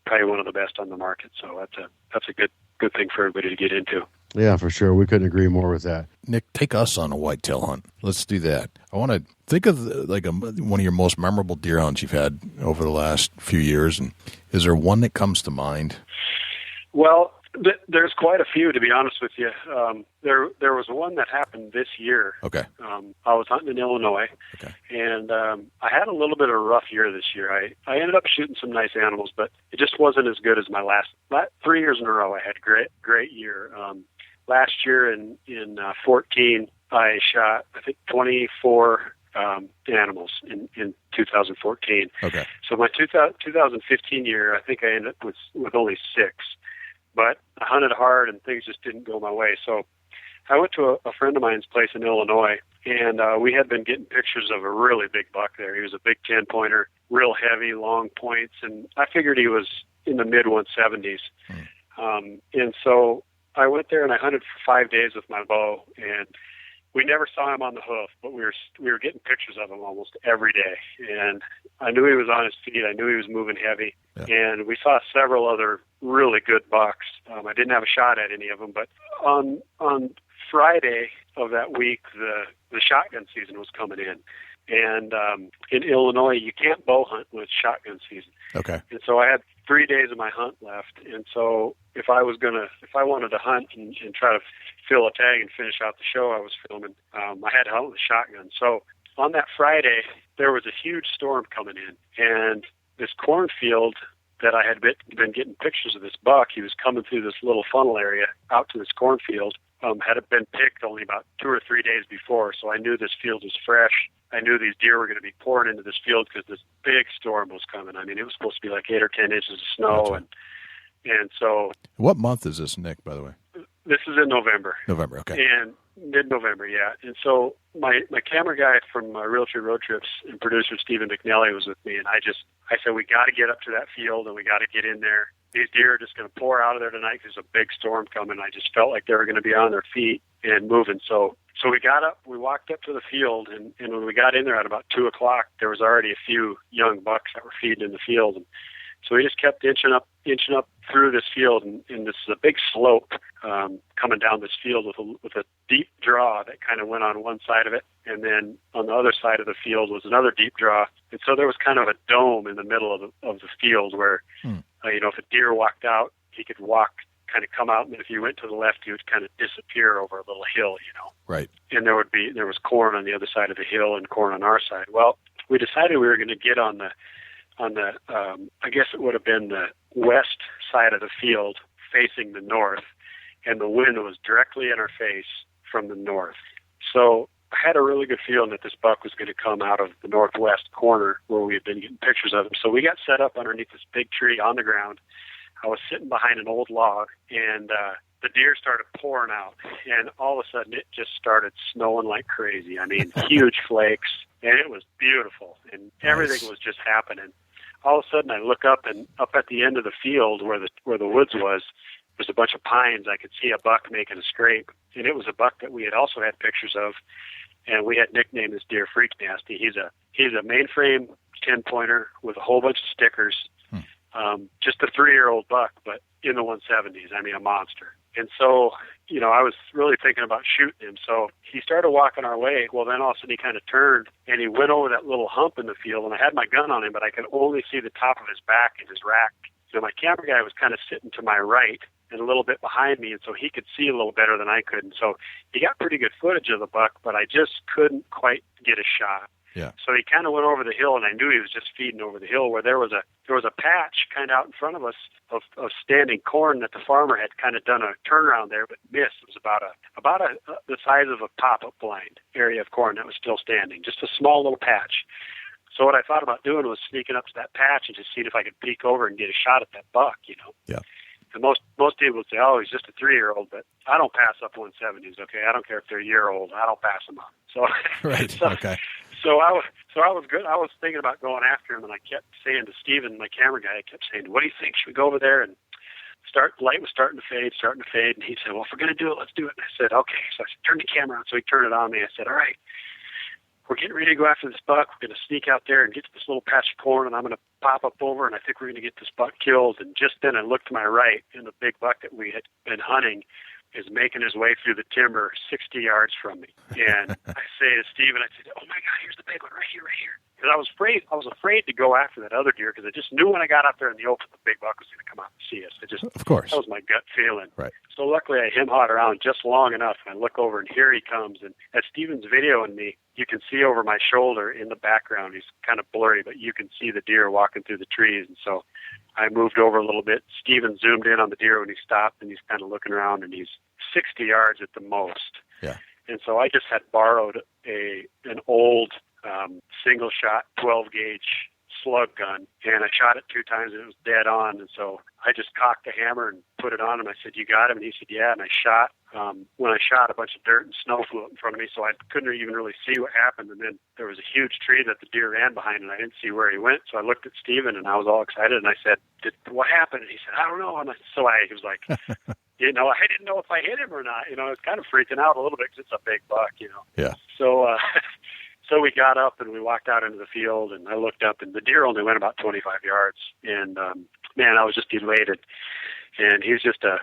probably one of the best on the market. So that's a good thing for everybody to get into. Yeah, for sure. We couldn't agree more with that. Nick, take us on a whitetail hunt. Let's do that. I want to think of one of your most memorable deer hunts you've had over the last few years, and is there one that comes to mind? Well, there's quite a few, to be honest with you. There was one that happened this year. Okay. I was hunting in Illinois, okay, and I had a little bit of a rough year this year. I ended up shooting some nice animals, but it just wasn't as good as my last 3 years in a row. I had a great year. Last year in 14, I shot, I think, 24 animals in 2014. Okay. So my 2015 year, I think I ended up with only 6. But I hunted hard and things just didn't go my way. So I went to a friend of mine's place in Illinois, and we had been getting pictures of a really big buck there. He was a big 10-pointer, real heavy, long points, and I figured he was in the mid-170s. And so I went there and I hunted for 5 days with my bow, and we never saw him on the hoof, but we were getting pictures of him almost every day. And I knew he was on his feet. I knew he was moving heavy. Yeah. And we saw several other really good bucks. I didn't have a shot at any of them, but on Friday of that week, the shotgun season was coming in. And in Illinois, you can't bow hunt when it's shotgun season. Okay. And so I had 3 days of my hunt left. And so if I wanted to hunt and try to fill a tag and finish out the show I was filming, I had to hunt with a shotgun. So on that Friday, there was a huge storm coming in. And this cornfield that I had been getting pictures of this buck, he was coming through this little funnel area out to this cornfield, had been picked only about 2 or 3 days before. So I knew this field was fresh. I knew these deer were going to be pouring into this field because this big storm was coming. I mean, it was supposed to be like 8 or 10 inches of snow. Gotcha. And so... What month is this, Nick, by the way? This is in November. November, okay. And mid-November, yeah. And so my camera guy from Realtree Road Trips and producer Stephen McNally was with me, and I said, we got to get up to that field and we got to get in there. These deer are just going to pour out of there tonight because there's a big storm coming. I just felt like they were going to be on their feet and moving. So we got up, we walked up to the field, and when we got in there at about 2 o'clock, there was already a few young bucks that were feeding in the field. And so we just kept inching up through this field, and this is a big slope coming down this field with a deep draw that kind of went on one side of it, and then on the other side of the field was another deep draw. And so there was kind of a dome in the middle of the field where, if a deer walked out, he could kind of come out, and if you went to the left, he would kind of disappear over a little hill, Right. And there was corn on the other side of the hill and corn on our side. Well, we decided we were going to get on the I guess it would have been the west side of the field facing the north, and the wind was directly in our face from the north. So I had a really good feeling that this buck was going to come out of the northwest corner where we had been getting pictures of him. So we got set up underneath this big tree on the ground. I was sitting behind an old log, and the deer started pouring out, and all of a sudden it just started snowing like crazy. I mean, huge flakes, and it was beautiful, and everything was just happening. All of a sudden, I look up, and up at the end of the field where the woods was, there's a bunch of pines. I could see a buck making a scrape, and it was a buck that we had also had pictures of, and we had nicknamed this deer Freak Nasty. He's a mainframe 10-pointer with a whole bunch of stickers, just a 3-year-old buck, but in the 170s. I mean, a monster. And so, I was really thinking about shooting him. So he started walking our way. Well, then all of a sudden he kind of turned and he went over that little hump in the field, and I had my gun on him, but I could only see the top of his back and his rack. So my camera guy was kind of sitting to my right and a little bit behind me, and so he could see a little better than I could. And so he got pretty good footage of the buck, but I just couldn't quite get a shot. Yeah. So he kind of went over the hill, and I knew he was just feeding over the hill where there was a patch kind of out in front of us of standing corn that the farmer had kind of done a turnaround there, but missed. It was about the size of a pop-up blind area of corn that was still standing, just a small little patch. So what I thought about doing was sneaking up to that patch and just seeing if I could peek over and get a shot at that buck, Yeah. And most people would say, oh, he's just a 3-year-old, but I don't pass up 170s, okay? I don't care if they're a year old. I don't pass them up. So, Right, okay. So I was good. I was thinking about going after him, and I kept saying to Steven, my camera guy, I kept saying, what do you think? Should we go over there and light was starting to fade, and he said, well, if we're going to do it, let's do it. And I said, okay. So I said, turn the camera on. So he turned it on me. I said, all right, we're getting ready to go after this buck. We're going to sneak out there and get to this little patch of corn, and I'm going to pop up over, and I think we're going to get this buck killed. And just then I looked to my right, and the big buck that we had been hunting is making his way through the timber 60 yards from me. And I say to Steven, I said, oh my God, here's the big one right here. Because I was afraid to go after that other deer, because I just knew when I got out there in the open, the big buck was going to come out and see us. Of course. That was my gut feeling. Right. So luckily I hem-hawed around just long enough, and I look over, and here he comes. And at Steven's videoing me, you can see over my shoulder in the background, he's kind of blurry, but you can see the deer walking through the trees. And so I moved over a little bit. Steven zoomed in on the deer when he stopped, and he's kind of looking around, and he's 60 yards at the most. Yeah. And so I just had borrowed an old single shot 12 gauge slug gun, and I shot it 2 times, and it was dead on. And so I just cocked the hammer and put it on him. I said, you got him? And he said, yeah. And I shot. When I shot, a bunch of dirt and snow flew up in front of me, so I couldn't even really see what happened. And then there was a huge tree that the deer ran behind, and I didn't see where he went. So I looked at Steven, and I was all excited, and I said, what happened? And he said, I don't know. And he was like, I didn't know if I hit him or not. I was kind of freaking out a little bit because it's a big buck, Yeah. So we got up and we walked out into the field, and I looked up, and the deer only went about 25 yards. And, man, I was just elated. And he was just a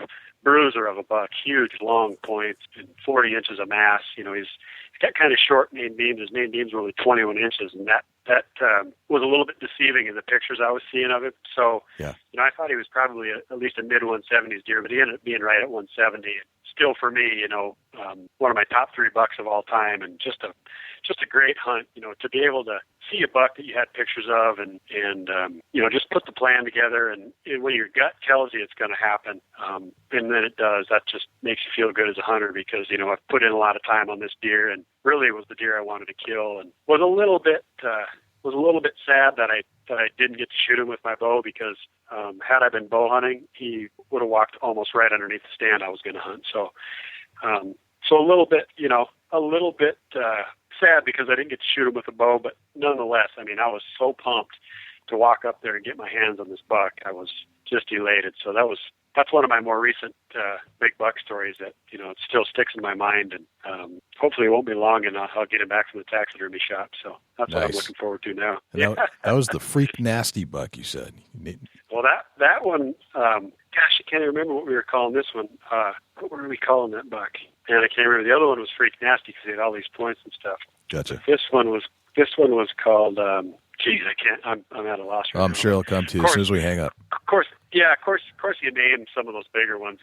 bruiser of a buck, huge long points and 40 inches of mass. He's got kind of short main beams. His main beams were only 21 inches, and that was a little bit deceiving in the pictures I was seeing of it. So, I thought he was probably at least a mid-170s deer, but he ended up being right at 170. Still, for me, one of my top 3 bucks of all time, and just a great hunt. To be able to see a buck that you had pictures of, and just put the plan together, and when your gut tells you it's going to happen, and then it does. That just makes you feel good as a hunter, because I've put in a lot of time on this deer, and really it was the deer I wanted to kill, and was a little bit sad that I didn't get to shoot him with my bow, because had I been bow hunting, he would have walked almost right underneath the stand I was going to hunt. So a little bit sad because I didn't get to shoot him with a bow, but nonetheless, I was so pumped to walk up there and get my hands on this buck. I was just elated. So that's one of my more recent big buck stories that it still sticks in my mind, and hopefully it won't be long, and I'll get him back from the taxidermy shop. So that's what I'm looking forward to now. That was the freak nasty buck, you said. Well, that one, gosh, I can't even remember what we were calling this one. What were we calling that buck? And I can't remember. The other one was freak nasty because he had all these points and stuff. Gotcha. This one was called. I can't. I'm at a loss right now. I'm sure it'll come to you as soon as we hang up. Of course, you name some of those bigger ones,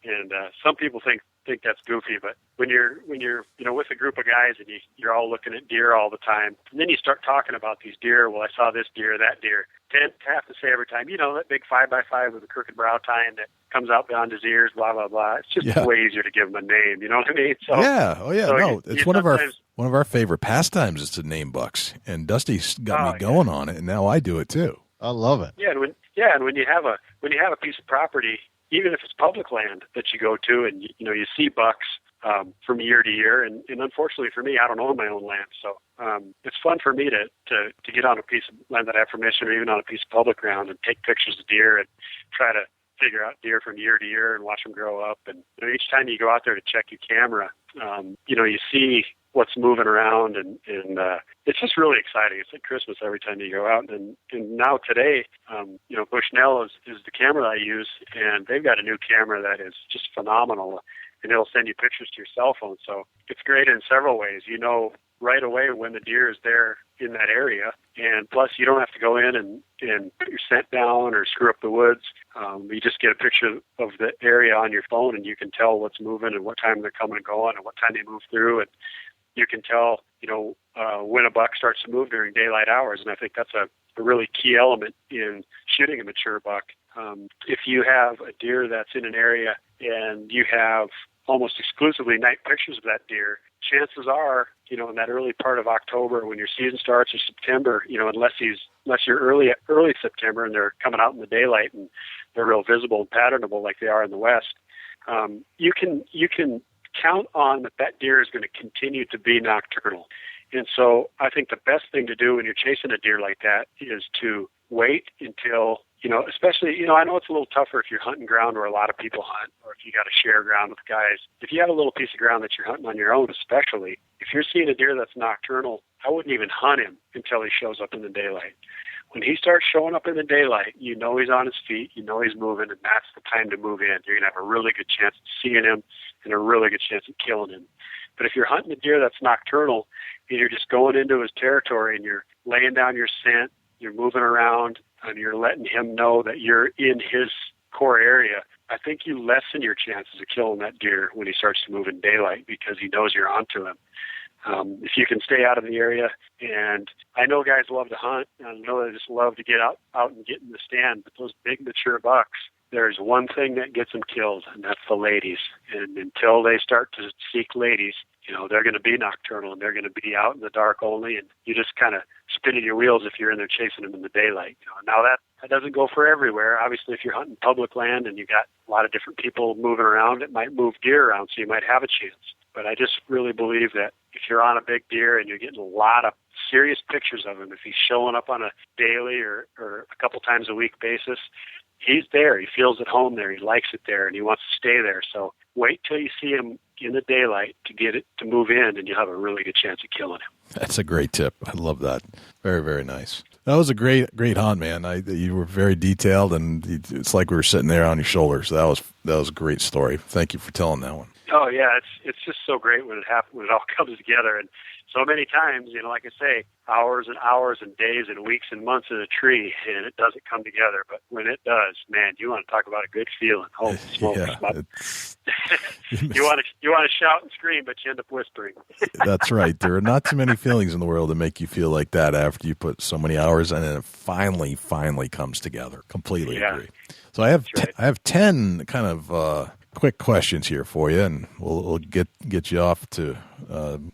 and some people think that's goofy, but when you're with a group of guys and you're all looking at deer all the time, and then you start talking about these deer. Well, I saw this deer, that deer. To have to say every time, that big 5x5 with a crooked brow tine that comes out beyond his ears, blah blah blah. It's just way easier to give him a name. You know what I mean? So, it's one of our favorite pastimes is to name bucks, and Dusty's got me going on it, and now I do it too. I love it. Yeah, and when you have a piece of property, even if it's public land that you go to, and you see bucks from year to year, and unfortunately for me, I don't own my own land, so it's fun for me to get on a piece of land that I have permission, or even on a piece of public ground, and take pictures of deer and try to figure out deer from year to year and watch them grow up. And each time you go out there to check your camera, you see what's moving around, and it's just really exciting. It's like Christmas every time you go out. And now today, Bushnell is the camera I use, and they've got a new camera that is just phenomenal, and it'll send you pictures to your cell phone. So it's great in several ways. Right away when the deer is there in that area, and plus you don't have to go in and put your scent down or screw up the woods. You just get a picture of the area on your phone, and you can tell what's moving and what time they're coming and going and what time they move through, and you can tell when a buck starts to move during daylight hours. And I think that's a really key element in shooting a mature buck. If you have a deer that's in an area and you have almost exclusively night pictures of that deer, chances are, in that early part of October when your season starts, or September, unless you're early September and they're coming out in the daylight and they're real visible and patternable like they are in the West, you can count on that deer is going to continue to be nocturnal. And so I think the best thing to do when you're chasing a deer like that is to wait until, especially, I know it's a little tougher if you're hunting ground where a lot of people hunt, or if you got to share ground with guys. If you have a little piece of ground that you're hunting on your own, especially, if you're seeing a deer that's nocturnal, I wouldn't even hunt him until he shows up in the daylight. When he starts showing up in the daylight, he's on his feet, he's moving, and that's the time to move in. You're going to have a really good chance of seeing him and a really good chance of killing him. But if you're hunting a deer that's nocturnal and you're just going into his territory and you're laying down your scent, you're moving around, and you're letting him know that you're in his core area, I think you lessen your chances of killing that deer when he starts to move in daylight, because he knows you're onto him. If you can stay out of the area, and I know guys love to hunt, and I know they just love to get out and get in the stand, but those big mature bucks, there's one thing that gets them killed, and that's the ladies. And until they start to seek ladies, they're going to be nocturnal, and they're going to be out in the dark only, and you just kind of spinning your wheels if you're in there chasing them in the daylight. Now that doesn't go for everywhere. Obviously, if you're hunting public land and you got a lot of different people moving around, it might move deer around, so you might have a chance. But I just really believe that if you're on a big deer and you're getting a lot of serious pictures of him, if he's showing up on a daily or a couple times a week basis, he's there. He feels at home there. He likes it there, and he wants to stay there. So wait till you see him in the daylight to get it to move in, and you'll have a really good chance of killing him. That's a great tip. I love that. Very, very nice. That was a great hunt, man. You were very detailed, and it's like we were sitting there on your shoulders. That was a great story. Thank you for telling that one. Oh yeah, it's just so great when it happens, when it all comes together. And so many times, like I say, hours and hours and days and weeks and months in a tree, and it doesn't come together. But when it does, man, you want to talk about a good feeling. Holy smokes! You want to shout and scream, but you end up whispering. That's right. There are not too many feelings in the world that make you feel like that after you put so many hours in, and it finally comes togetger. Completely agree. So I have 10 kind of quick questions here for you, and we'll get you off to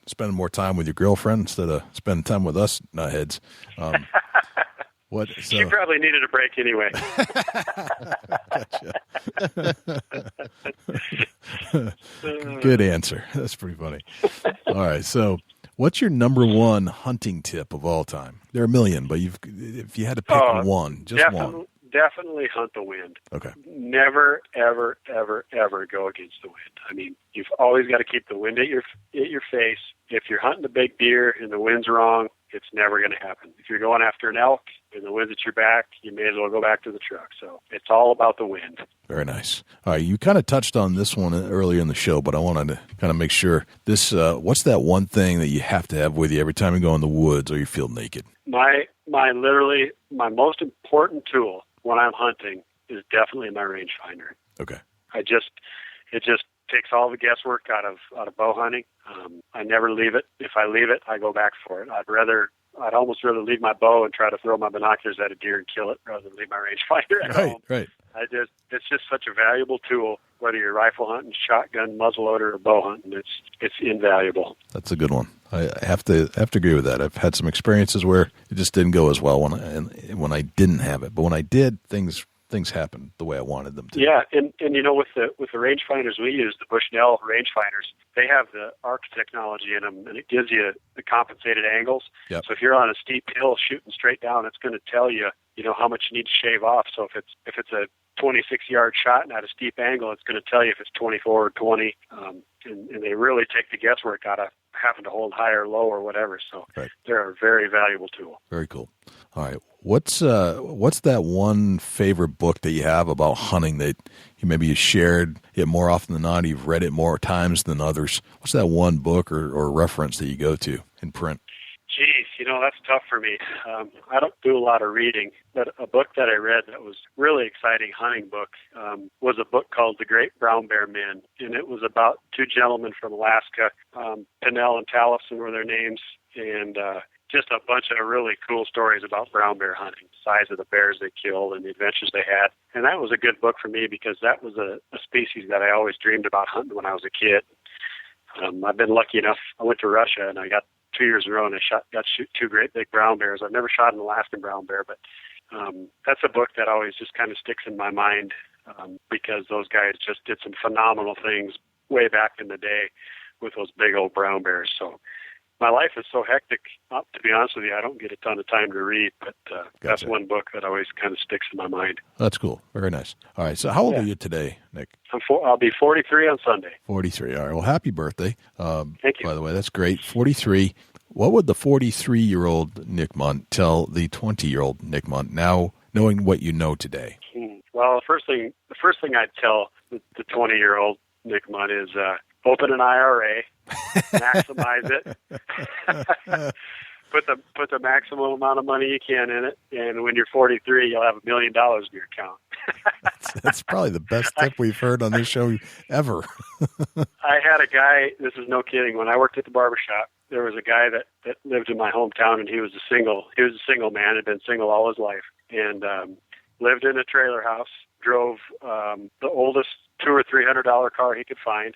spending more time with your girlfriend instead of spending time with us nutheads. She probably needed a break anyway. Gotcha. Good answer. That's pretty funny. All right, so what's your number one hunting tip of all time? There are a million, but if you had to pick one, just one. Definitely hunt the wind. Okay. Never, ever, ever, ever go against the wind. I mean, you've always got to keep the wind at your face. If you're hunting a big deer and the wind's wrong, it's never going to happen. If you're going after an elk and the wind's at your back, you may as well go back to the truck. So it's all about the wind. Very nice. All right, you kind of touched on this one earlier in the show, but I wanted to kind of make sure this. What's that one thing that you have to have with you every time you go in the woods or you feel naked? My most important tool when I'm hunting is definitely my rangefinder. Okay. It just takes all the guesswork out of bow hunting. I never leave it. If I leave it, I go back for it. I'd almost rather leave my bow and try to throw my binoculars at a deer and kill it rather than leave my rangefinder at home. Right. It's just such a valuable tool, whether you're rifle hunting, shotgun, muzzleloader, or bow hunting. It's invaluable. That's a good one. I have to agree with that. I've had some experiences where it just didn't go as well when I didn't have it, but when I did, things happened the way I wanted them to. Yeah, and with the rangefinders we use, the Bushnell rangefinders, they have the arc technology in them, and it gives you the compensated angles. Yep. So if you're on a steep hill shooting straight down, it's going to tell you, how much you need to shave off. So if it's a 26-yard shot and at a steep angle, it's going to tell you if it's 24 or 20. And they really take the guesswork out of having to hold high or low or whatever. So They're a very valuable tool. Very cool. All right. What's that one favorite book that you have about hunting that you shared it more often than not? You've read it more times than others. What's that one book or reference that you go to in print? Geez, that's tough for me. I don't do a lot of reading, but a book that I read that was really exciting hunting book was a book called The Great Brown Bear Men, and it was about two gentlemen from Alaska. Pinnell and Tallefson were their names, and just a bunch of really cool stories about brown bear hunting, the size of the bears they killed and the adventures they had. And that was a good book for me because that was a species that I always dreamed about hunting when I was a kid. I've been lucky enough. I went to Russia and I got 2 years in a row and got to shoot two great big brown bears. I've never shot an Alaskan brown bear, but that's a book that always just kind of sticks in my mind because those guys just did some phenomenal things way back in the day with those big old brown bears. So my life is so hectic, to be honest with you, I don't get a ton of time to read, but that's one book that always kind of sticks in my mind. That's cool. Very nice. All right, so how old are you today, Nick? I'll be 43 on Sunday. 43. All right, well, happy birthday. Thank you. By the way, that's great. 43. What would the 43-year-old Nick Munt tell the 20-year-old Nick Munt now, knowing what you know today? Well, the first thing I'd tell the 20-year-old Nick Munt is open an IRA, maximize it, put the maximum amount of money you can in it, and when you're 43, you'll have $1 million in your account. That's probably the best tip we've heard on this show ever. I had a guy, this is no kidding, when I worked at the barber shop, there was a guy that lived in my hometown, and he was a single man, had been single all his life, and lived in a trailer house, drove the oldest $200 or $300 car he could find,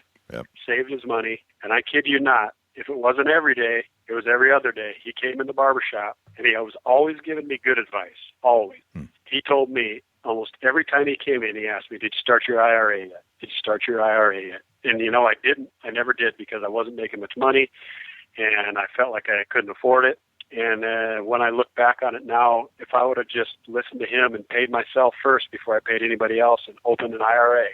saved his money, and I kid you not, if it wasn't every day, it was every other day. He came in the barber shop, and he was always giving me good advice, always. He told me almost every time he came in, he asked me, did you start your IRA yet? Did you start your IRA yet? And, I didn't. I never did because I wasn't making much money, and I felt like I couldn't afford it. And when I look back on it now, if I would have just listened to him and paid myself first before I paid anybody else and opened an IRA,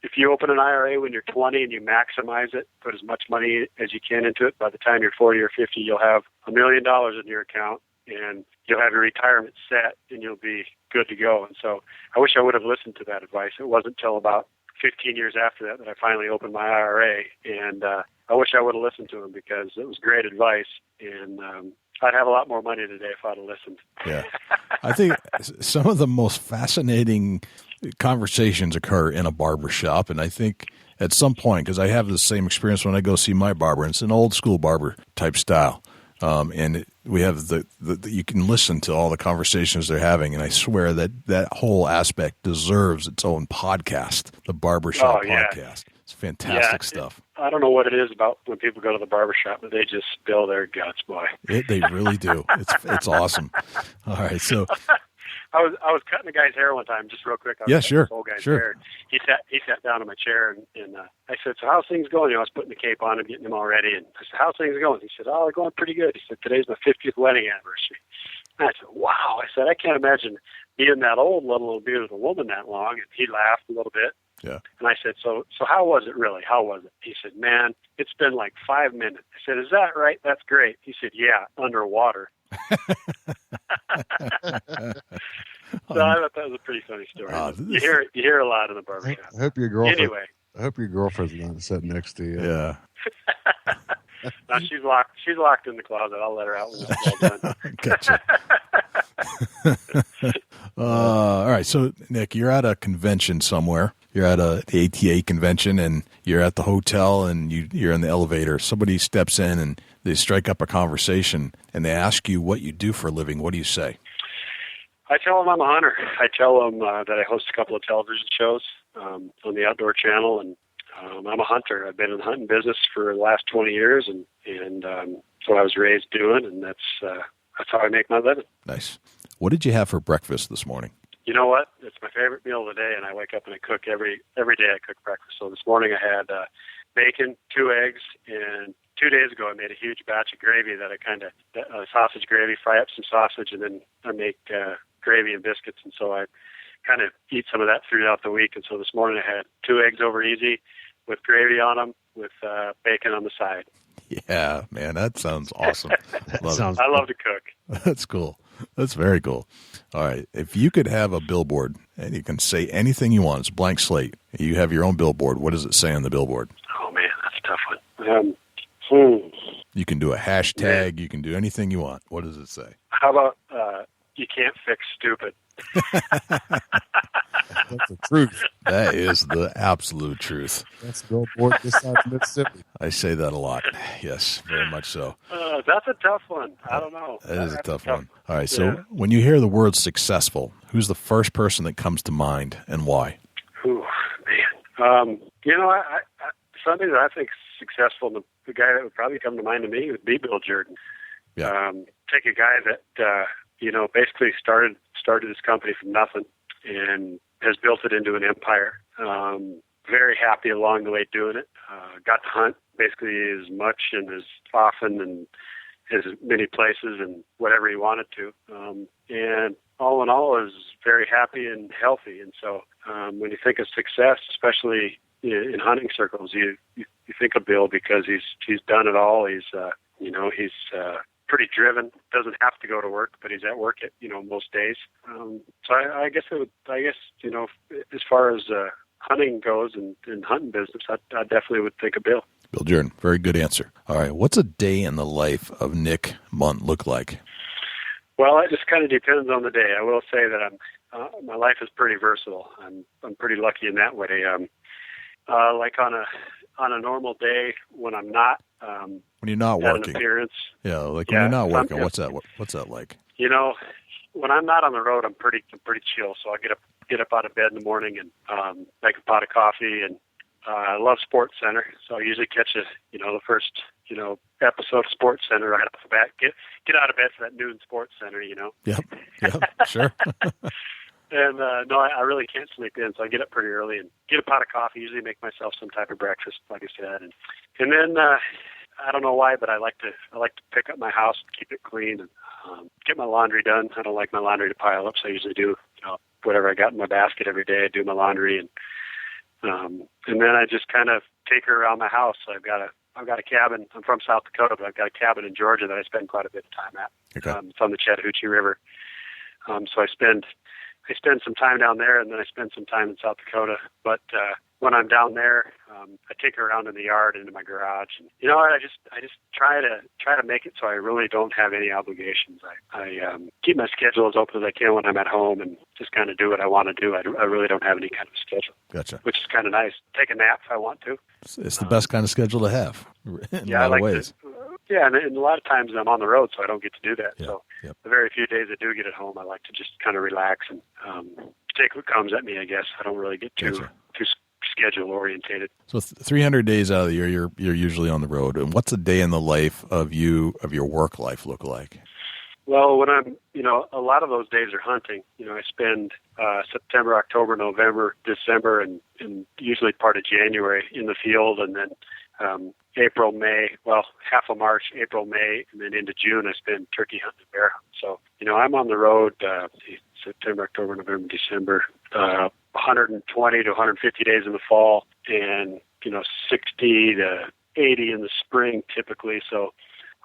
if you open an IRA when you're 20 and you maximize it, put as much money as you can into it, by the time you're 40 or 50, you'll have $1 million in your account. and you'll have your retirement set, and you'll be good to go. And so I wish I would have listened to that advice. It wasn't until about 15 years after that I finally opened my IRA, and I wish I would have listened to him because it was great advice, and I'd have a lot more money today if I'd have listened. Yeah. I think some of the most fascinating conversations occur in a barber shop, and I think at some point, because I have the same experience when I go see my barber, and it's an old school barber type style, and we have the you can listen to all the conversations they're having, and I swear that whole aspect deserves its own podcast, the Barbershop podcast. It's fantastic stuff. I don't know what it is about when people go to the barbershop, but they just spill their guts, boy. They really do. It's awesome. All right, so I was cutting a guy's hair one time, just real quick. Sure. Old guy's Sure. hair. He sat down in my chair, and I said, "So how's things going?" I was putting the cape on and getting him all ready, and I said, "How's things going?" He said, "Oh, they're going pretty good." He said, "Today's my 50th wedding anniversary." And I said, "Wow." I said, "I can't imagine being that old, let alone being with a woman that long." And he laughed a little bit. Yeah. And I said, so how was it really? How was it? He said, "Man, it's been like 5 minutes." I said, "Is that right? That's great." He said, "Yeah, underwater." So I thought that was a pretty funny story. You hear a lot in the barbershop. I hope your girlfriend. Anyway. I hope your girlfriend's not sitting next to you. Yeah. No, she's locked in the closet. I'll let her out when it's all done. Gotcha. All right. So, Nick, you're at a convention somewhere. You're at the ATA convention, and you're at the hotel, and you're in the elevator. Somebody steps in, and they strike up a conversation, and they ask you what you do for a living. What do you say? I tell them I'm a hunter. I tell them that I host a couple of television shows on the Outdoor Channel, and I'm a hunter. I've been in the hunting business for the last 20 years, and so I was raised doing, and that's how I make my living. Nice. What did you have for breakfast this morning? You know what? It's my favorite meal of the day, and I wake up and I cook every day. I cook breakfast. So this morning I had bacon, 2 eggs, and 2 days ago I made a huge batch of gravy that I sausage gravy, fry up some sausage, and then I make gravy and biscuits. And so I kind of eat some of that throughout the week. And so this morning I had 2 eggs over easy with gravy on them with bacon on the side. Yeah, man, that sounds awesome. I love to cook. That's cool. That's very cool. All right. If you could have a billboard and you can say anything you want, it's a blank slate. You have your own billboard. What does it say on the billboard? Oh, man, that's a tough one. You can do a hashtag. You can do anything you want. What does it say? How about you can't fix stupid? That's the truth. That is the absolute truth. That's the billboard this side of Mississippi. I say that a lot. Yes, very much so. That's a tough one. I don't know. That is a tough one. All right, so when you hear the word successful, who's the first person that comes to mind and why? Ooh, man. I something that I think is successful, the guy that would probably come to mind to me would be Bill Jordon. Yeah. Take a guy that, basically started his company from nothing and has built it into an empire. Very happy along the way doing it. Got to hunt basically as much and as often and as many places and whatever he wanted to. And all in all is very happy and healthy. And so when you think of success, especially in hunting circles, you think of Bill because he's done it all. He's pretty driven. Doesn't have to go to work, but he's at work at most days. So I guess as far as hunting goes and hunting business, I definitely would think of Bill. Bill Jordon, very good answer. All right, what's a day in the life of Nick MUNDT look like? Well, it just kind of depends on the day. I will say that my life is pretty versatile. I'm pretty lucky in that way. Like on a normal day when I'm not when you're not at working, an appearance. Yeah, like when you're not working, what's that like? When I'm not on the road, I'm pretty chill. So I get up out of bed in the morning and make a pot of coffee, and I love Sports Center. So I usually catch the first episode of Sports Center right off the bat. Get out of bed for that noon Sports Center. Yep, sure. And I really can't sleep in, so I get up pretty early and get a pot of coffee. Usually make myself some type of breakfast, like I said, and then I don't know why, but I like to pick up my house and keep it clean and get my laundry done. I don't like my laundry to pile up, so I usually do whatever I got in my basket every day. I do my laundry and then I just kind of take her around my house. So I've got I've got a cabin. I'm from South Dakota, but I've got a cabin in Georgia that I spend quite a bit of time at. Okay. It's on the Chattahoochee River. So I spend some time down there, and then I spend some time in South Dakota. But when I'm down there, I take her around in the yard, into my garage. And, you know, I just try to make it so I really don't have any obligations. I keep my schedule as open as I can when I'm at home, and just kind of do what I want to do. I really don't have any kind of schedule. Gotcha. Which is kind of nice. Take a nap if I want to. It's the best kind of schedule to have in yeah, a lot of ways. Yeah, and a lot of times I'm on the road, so I don't get to do that. Yeah, so yep. the very few days I do get at home, I like to just kind of relax and take what comes at me, I guess. I don't really get too schedule orientated. So 300 days out of the year, you're usually on the road. And what's a day in the life of your work life look like? Well, when I'm, a lot of those days are hunting. I spend September, October, November, December, and usually part of January in the field, and then April, May, half of March, April, May, and then into June I spend turkey hunting and bear hunting. So, I'm on the road September, October, November, December, 120 to 150 days in the fall, and 60 to 80 in the spring typically. So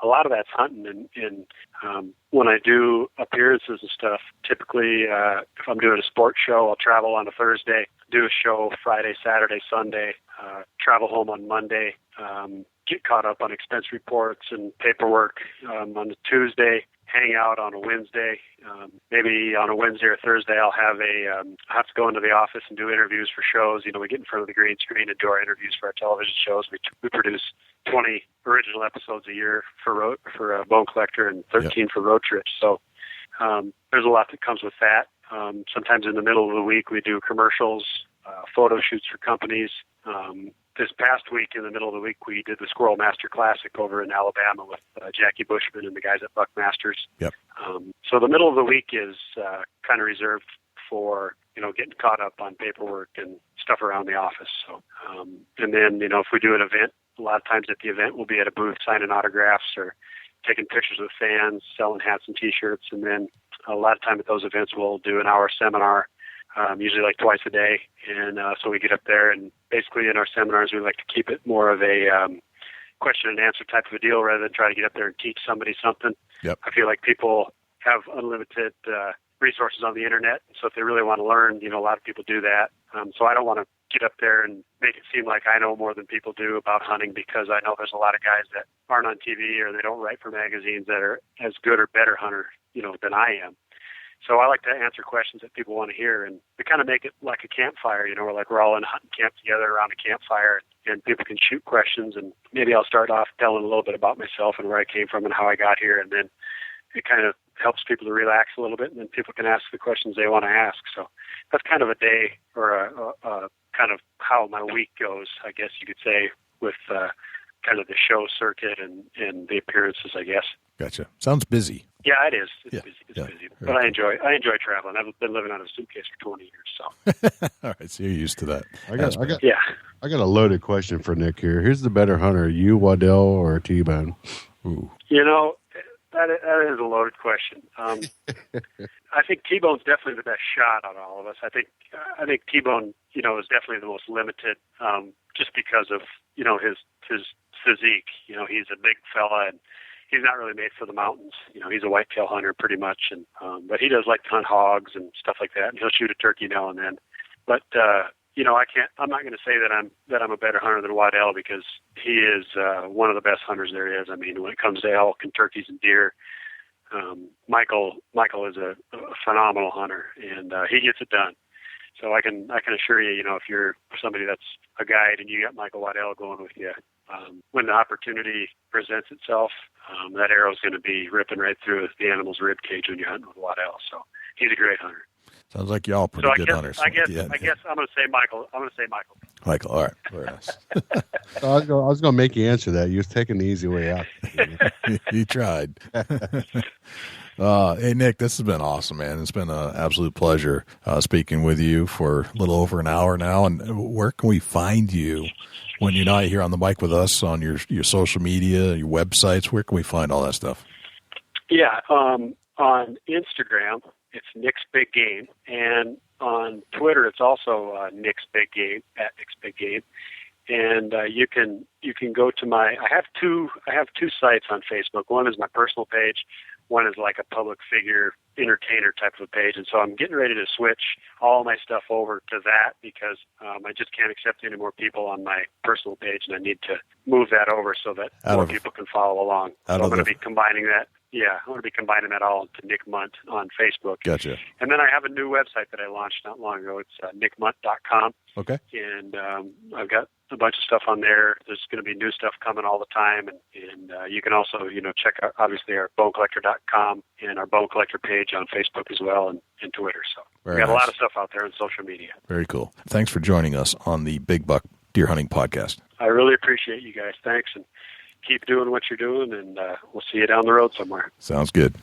a lot of that's hunting, and when I do appearances and stuff, typically if I'm doing a sports show, I'll travel on a Thursday, do a show Friday, Saturday, Sunday, travel home on Monday, get caught up on expense reports and paperwork on a Tuesday, hang out on a Wednesday. Maybe on a Wednesday or Thursday I'll have to go into the office and do interviews for shows. We get in front of the green screen and do our interviews for our television shows. We produce 20 original episodes a year for Bone Collector and 13 for road trips. So there's a lot that comes with that. Sometimes in the middle of the week we do commercials, photo shoots for companies. This past week, in the middle of the week, we did the Squirrel Master Classic over in Alabama with Jackie Bushman and the guys at Buckmasters. Yep. So the middle of the week is kind of reserved for getting caught up on paperwork and stuff around the office. So and then if we do an event, a lot of times at the event we'll be at a booth signing autographs or taking pictures with fans, selling hats and T-shirts, and then a lot of time at those events we'll do an hour seminar. Usually like twice a day. And so we get up there, and basically in our seminars, we like to keep it more of a question and answer type of a deal rather than try to get up there and teach somebody something. Yep. I feel like people have unlimited resources on the internet. So if they really want to learn, a lot of people do that. So I don't want to get up there and make it seem like I know more than people do about hunting, because I know there's a lot of guys that aren't on TV or they don't write for magazines that are as good or better hunter, than I am. So I like to answer questions that people want to hear, and we kind of make it like a campfire, we're all in a hunting camp together around a campfire, and people can shoot questions, and maybe I'll start off telling a little bit about myself and where I came from and how I got here, and then it kind of helps people to relax a little bit, and then people can ask the questions they want to ask. So that's kind of a day or a kind of how my week goes, I guess you could say, with kind of the show circuit and the appearances, I guess. Gotcha. Sounds busy. Yeah, it is. It's busy. It's busy. But I enjoy traveling. I've been living out of a suitcase for 20 years. So. All right, so you're used to that. I got a loaded question for Nick here. Who's the better hunter, you, Waddell, or T-Bone? Ooh. That is a loaded question. I think T-Bone's definitely the best shot out of all of us. I think T-Bone, is definitely the most limited, just because of his physique. He's a big fella, and he's not really made for the mountains. He's a whitetail hunter pretty much, and but he does like to hunt hogs and stuff like that, and he'll shoot a turkey now and then. But I'm not going to say that I'm a better hunter than Waddell, because he is one of the best hunters there is. I mean, when it comes to elk and turkeys and deer, Michael is a phenomenal hunter, and he gets it done. So I can assure you, if you're somebody that's a guide and you got Michael Waddell going with you, when the opportunity presents itself, that arrow's going to be ripping right through the animal's rib cage when you're hunting with Waddell. So he's a great hunter. Sounds like y'all pretty good hunters. I guess I'm going to say Michael. Michael, all right. Very nice. I was going to make you answer that. You was taking the easy way out. You tried. Hey, Nick, this has been awesome, man. It's been an absolute pleasure speaking with you for a little over an hour now. And where can we find you when you're not here on the mic with us, on your social media, your websites? Where can we find all that stuff? Yeah, on Instagram, it's Nick's Big Game, and on Twitter, it's also Nick's Big Game, at Nick's Big Game. And you can go to I have two sites on Facebook. One is my personal page. One is like a public figure entertainer type of a page. And so I'm getting ready to switch all my stuff over to that because I just can't accept any more people on my personal page, and I need to move that over so that more people can follow along. So I'm going to be combining that. Yeah, I'm going to be combining that all into Nick MUNDT on Facebook. Gotcha. And then I have a new website that I launched not long ago. It's nickmunt.com. Okay. And I've got a bunch of stuff on there. There's going to be new stuff coming all the time. And you can also, check out, obviously, our bonecollector.com and our Bone Collector page on Facebook as well and Twitter. So we got a lot of stuff out there on social media. Very cool. Thanks for joining us on the Big Buck Deer Hunting Podcast. I really appreciate you guys. Thanks. And keep doing what you're doing, and we'll see you down the road somewhere. Sounds good.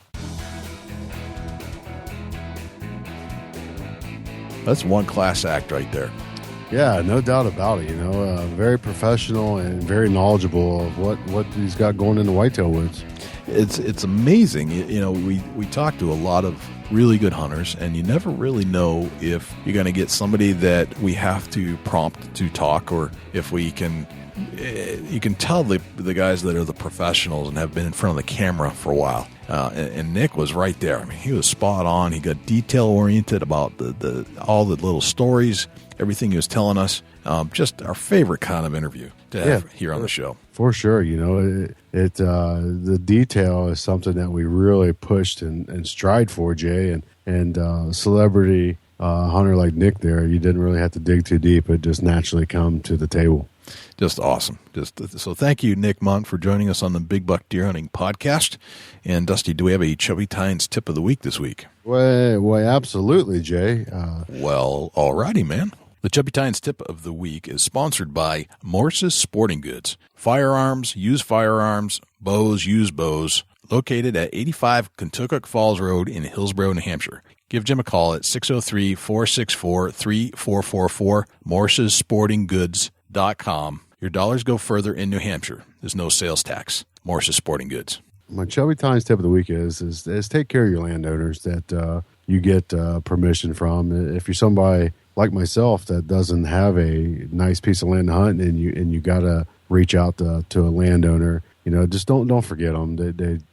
That's one class act right there. Yeah, no doubt about it. Very professional and very knowledgeable of what he's got going in the whitetail woods. It's amazing. We talk to a lot of really good hunters, and you never really know if you're going to get somebody that we have to prompt to talk, or if we can. You can tell the guys that are the professionals and have been in front of the camera for a while. And Nick was right there. I mean, he was spot on. He got detail oriented about all the little stories, everything he was telling us. Just our favorite kind of interview to have here on the show. For sure. The detail is something that we really pushed and strive for, Jay, and celebrity hunter like Nick there, you didn't really have to dig too deep. It just naturally come to the table. Just awesome. So thank you, Nick MUNDT, for joining us on the Big Buck Deer Hunting Podcast. And Dusty, do we have a Chubby Tines tip of the week this week? Well, absolutely, Jay. Well, all righty, man. The Chubby Tines tip of the week is sponsored by Morse's Sporting Goods. Firearms, used firearms, bows, used bows, located at 85 Kentucky Falls Road in Hillsborough, New Hampshire. Give Jim a call at 603-464-3444, morsessportinggoods.com. Your dollars go further in New Hampshire. There's no sales tax. Morse's Sporting Goods. My Chubby Tines tip of the week is take care of your landowners that you get permission from. If you're somebody like myself that doesn't have a nice piece of land to hunt, and you got to reach out to a landowner, just don't forget them.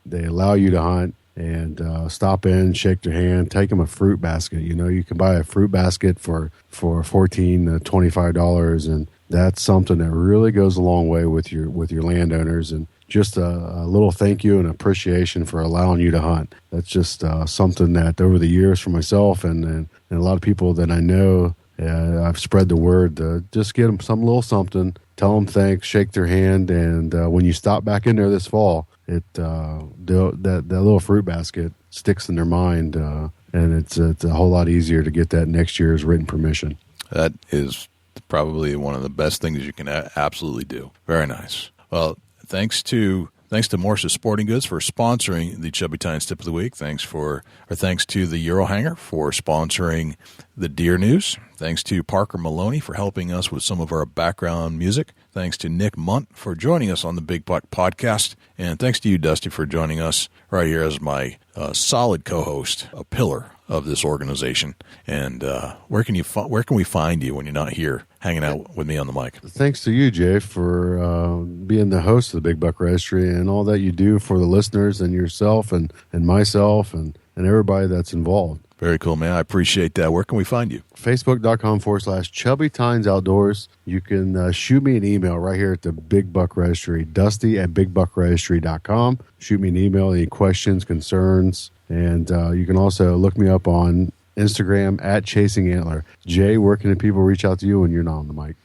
They allow you to hunt. And stop in, shake their hand, take them a fruit basket. You can buy a fruit basket for $14 to $25, and that's something that really goes a long way with your landowners. And just a little thank you and appreciation for allowing you to hunt. That's just something that over the years for myself and a lot of people that I know, I've spread the word to just get them some little something, tell them thanks, shake their hand, and when you stop back in there this fall, that little fruit basket sticks in their mind, and it's a whole lot easier to get that next year's written permission. That is probably one of the best things you can absolutely do. Very nice. Well, thanks to Morse's Sporting Goods for sponsoring the Chubby Tines Tip of the Week. Thanks to the Eurohanger for sponsoring the Deer News. Thanks to Parker Maloney for helping us with some of our background music. Thanks to Nick MUNDT for joining us on the Big Buck Podcast. And thanks to you, Dusty, for joining us right here as my solid co-host, a pillar of this organization. And where can we find you when you're not here hanging out with me on the mic? Thanks to you, Jay, for being the host of the Big Buck Registry and all that you do for the listeners and yourself and myself and everybody that's involved. Very cool, man. I appreciate that. Where can we find you? Facebook.com/Chubby Tines Outdoors. You can shoot me an email right here at the Big Buck Registry, dusty@bigbuckregistry.com. Shoot me an email, any questions, concerns, and you can also look me up on Instagram at Chasing Antler. Jay, where can people reach out to you when you're not on the mic?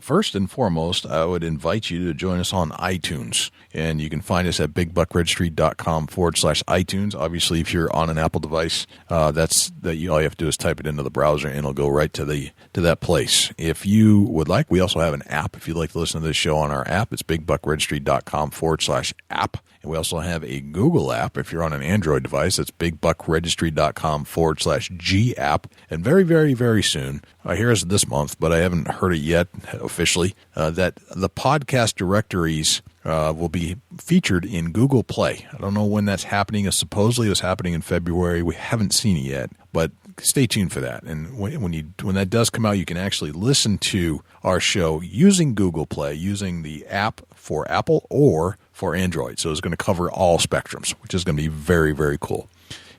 First and foremost, I would invite you to join us on iTunes. And you can find us at bigbbuckregistry.com/iTunes. Obviously, if you're on an Apple device, all you have to do is type it into the browser and it'll go right to that place. If you would like, we also have an app. If you'd like to listen to this show on our app, it's bigbbuckregistry.com/app. And we also have a Google app. If you're on an Android device, it's bigbbuckregistry.com/G-app. And very, very, very soon, I hear it's this month, but I haven't heard it yet officially, that the podcast directories will be featured in Google Play. I don't know when that's happening. Supposedly it was happening in February. We haven't seen it yet. But stay tuned for that. And when that does come out, you can actually listen to our show using Google Play, using the app for Apple or for Android. So it's going to cover all spectrums, which is going to be very, very cool.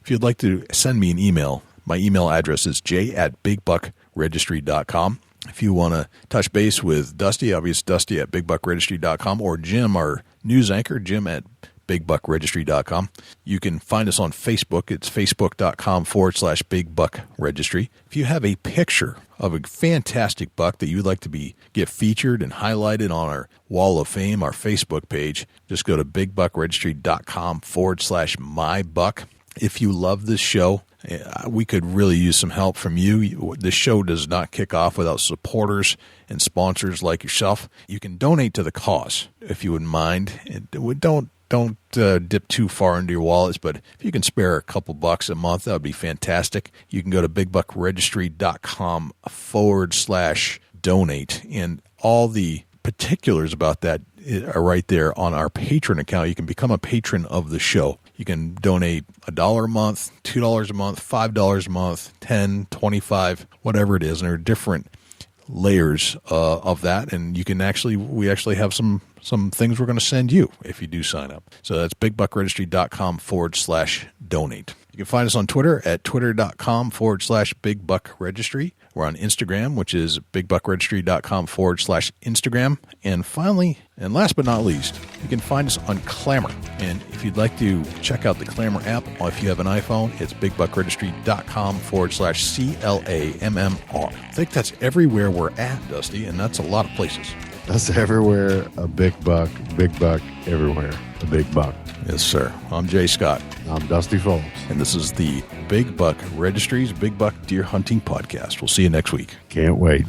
If you'd like to send me an email, my email address is j@bigbuckregistry.com. If you want to touch base with Dusty, obviously Dusty at bigbuckregistry.com, or Jim, our news anchor, Jim at bigbuckregistry.com. You can find us on Facebook. It's facebook.com/bigbuckregistry. If you have a picture of a fantastic buck that you would like to get featured and highlighted on our Wall of Fame, our Facebook page, just go to bigbuckregistry.com/mybuck. If you love this show, we could really use some help from you. This show does not kick off without supporters and sponsors like yourself. You can donate to the cause if you wouldn't mind. Don't dip too far into your wallets, but if you can spare a couple bucks a month, that would be fantastic. You can go to bigbuckregistry.com/donate, and all the particulars about that are right there on our patron account. You can become a patron of the show. You can donate $1 a month, $2 a month, $5 a month, $10, $25, whatever it is. And there are different layers of that. And we actually have some things we're going to send you if you do sign up. So that's bigbuckregistry.com/donate. You can find us on Twitter at twitter.com/bigbuckregistry. We're on Instagram, which is bigbuckregistry.com/Instagram. And finally, and last but not least, you can find us on Clamor. And if you'd like to check out the Clamor app, or if you have an iPhone, it's bigbuckregistry.com/CLAMMR. I think that's everywhere we're at, Dusty, and that's a lot of places. That's everywhere, a big buck everywhere, a big buck. Yes, sir. I'm Jay Scott. I'm Dusty Foles. And this is the Big Buck Registry's Big Buck Deer Hunting Podcast. We'll see you next week. Can't wait.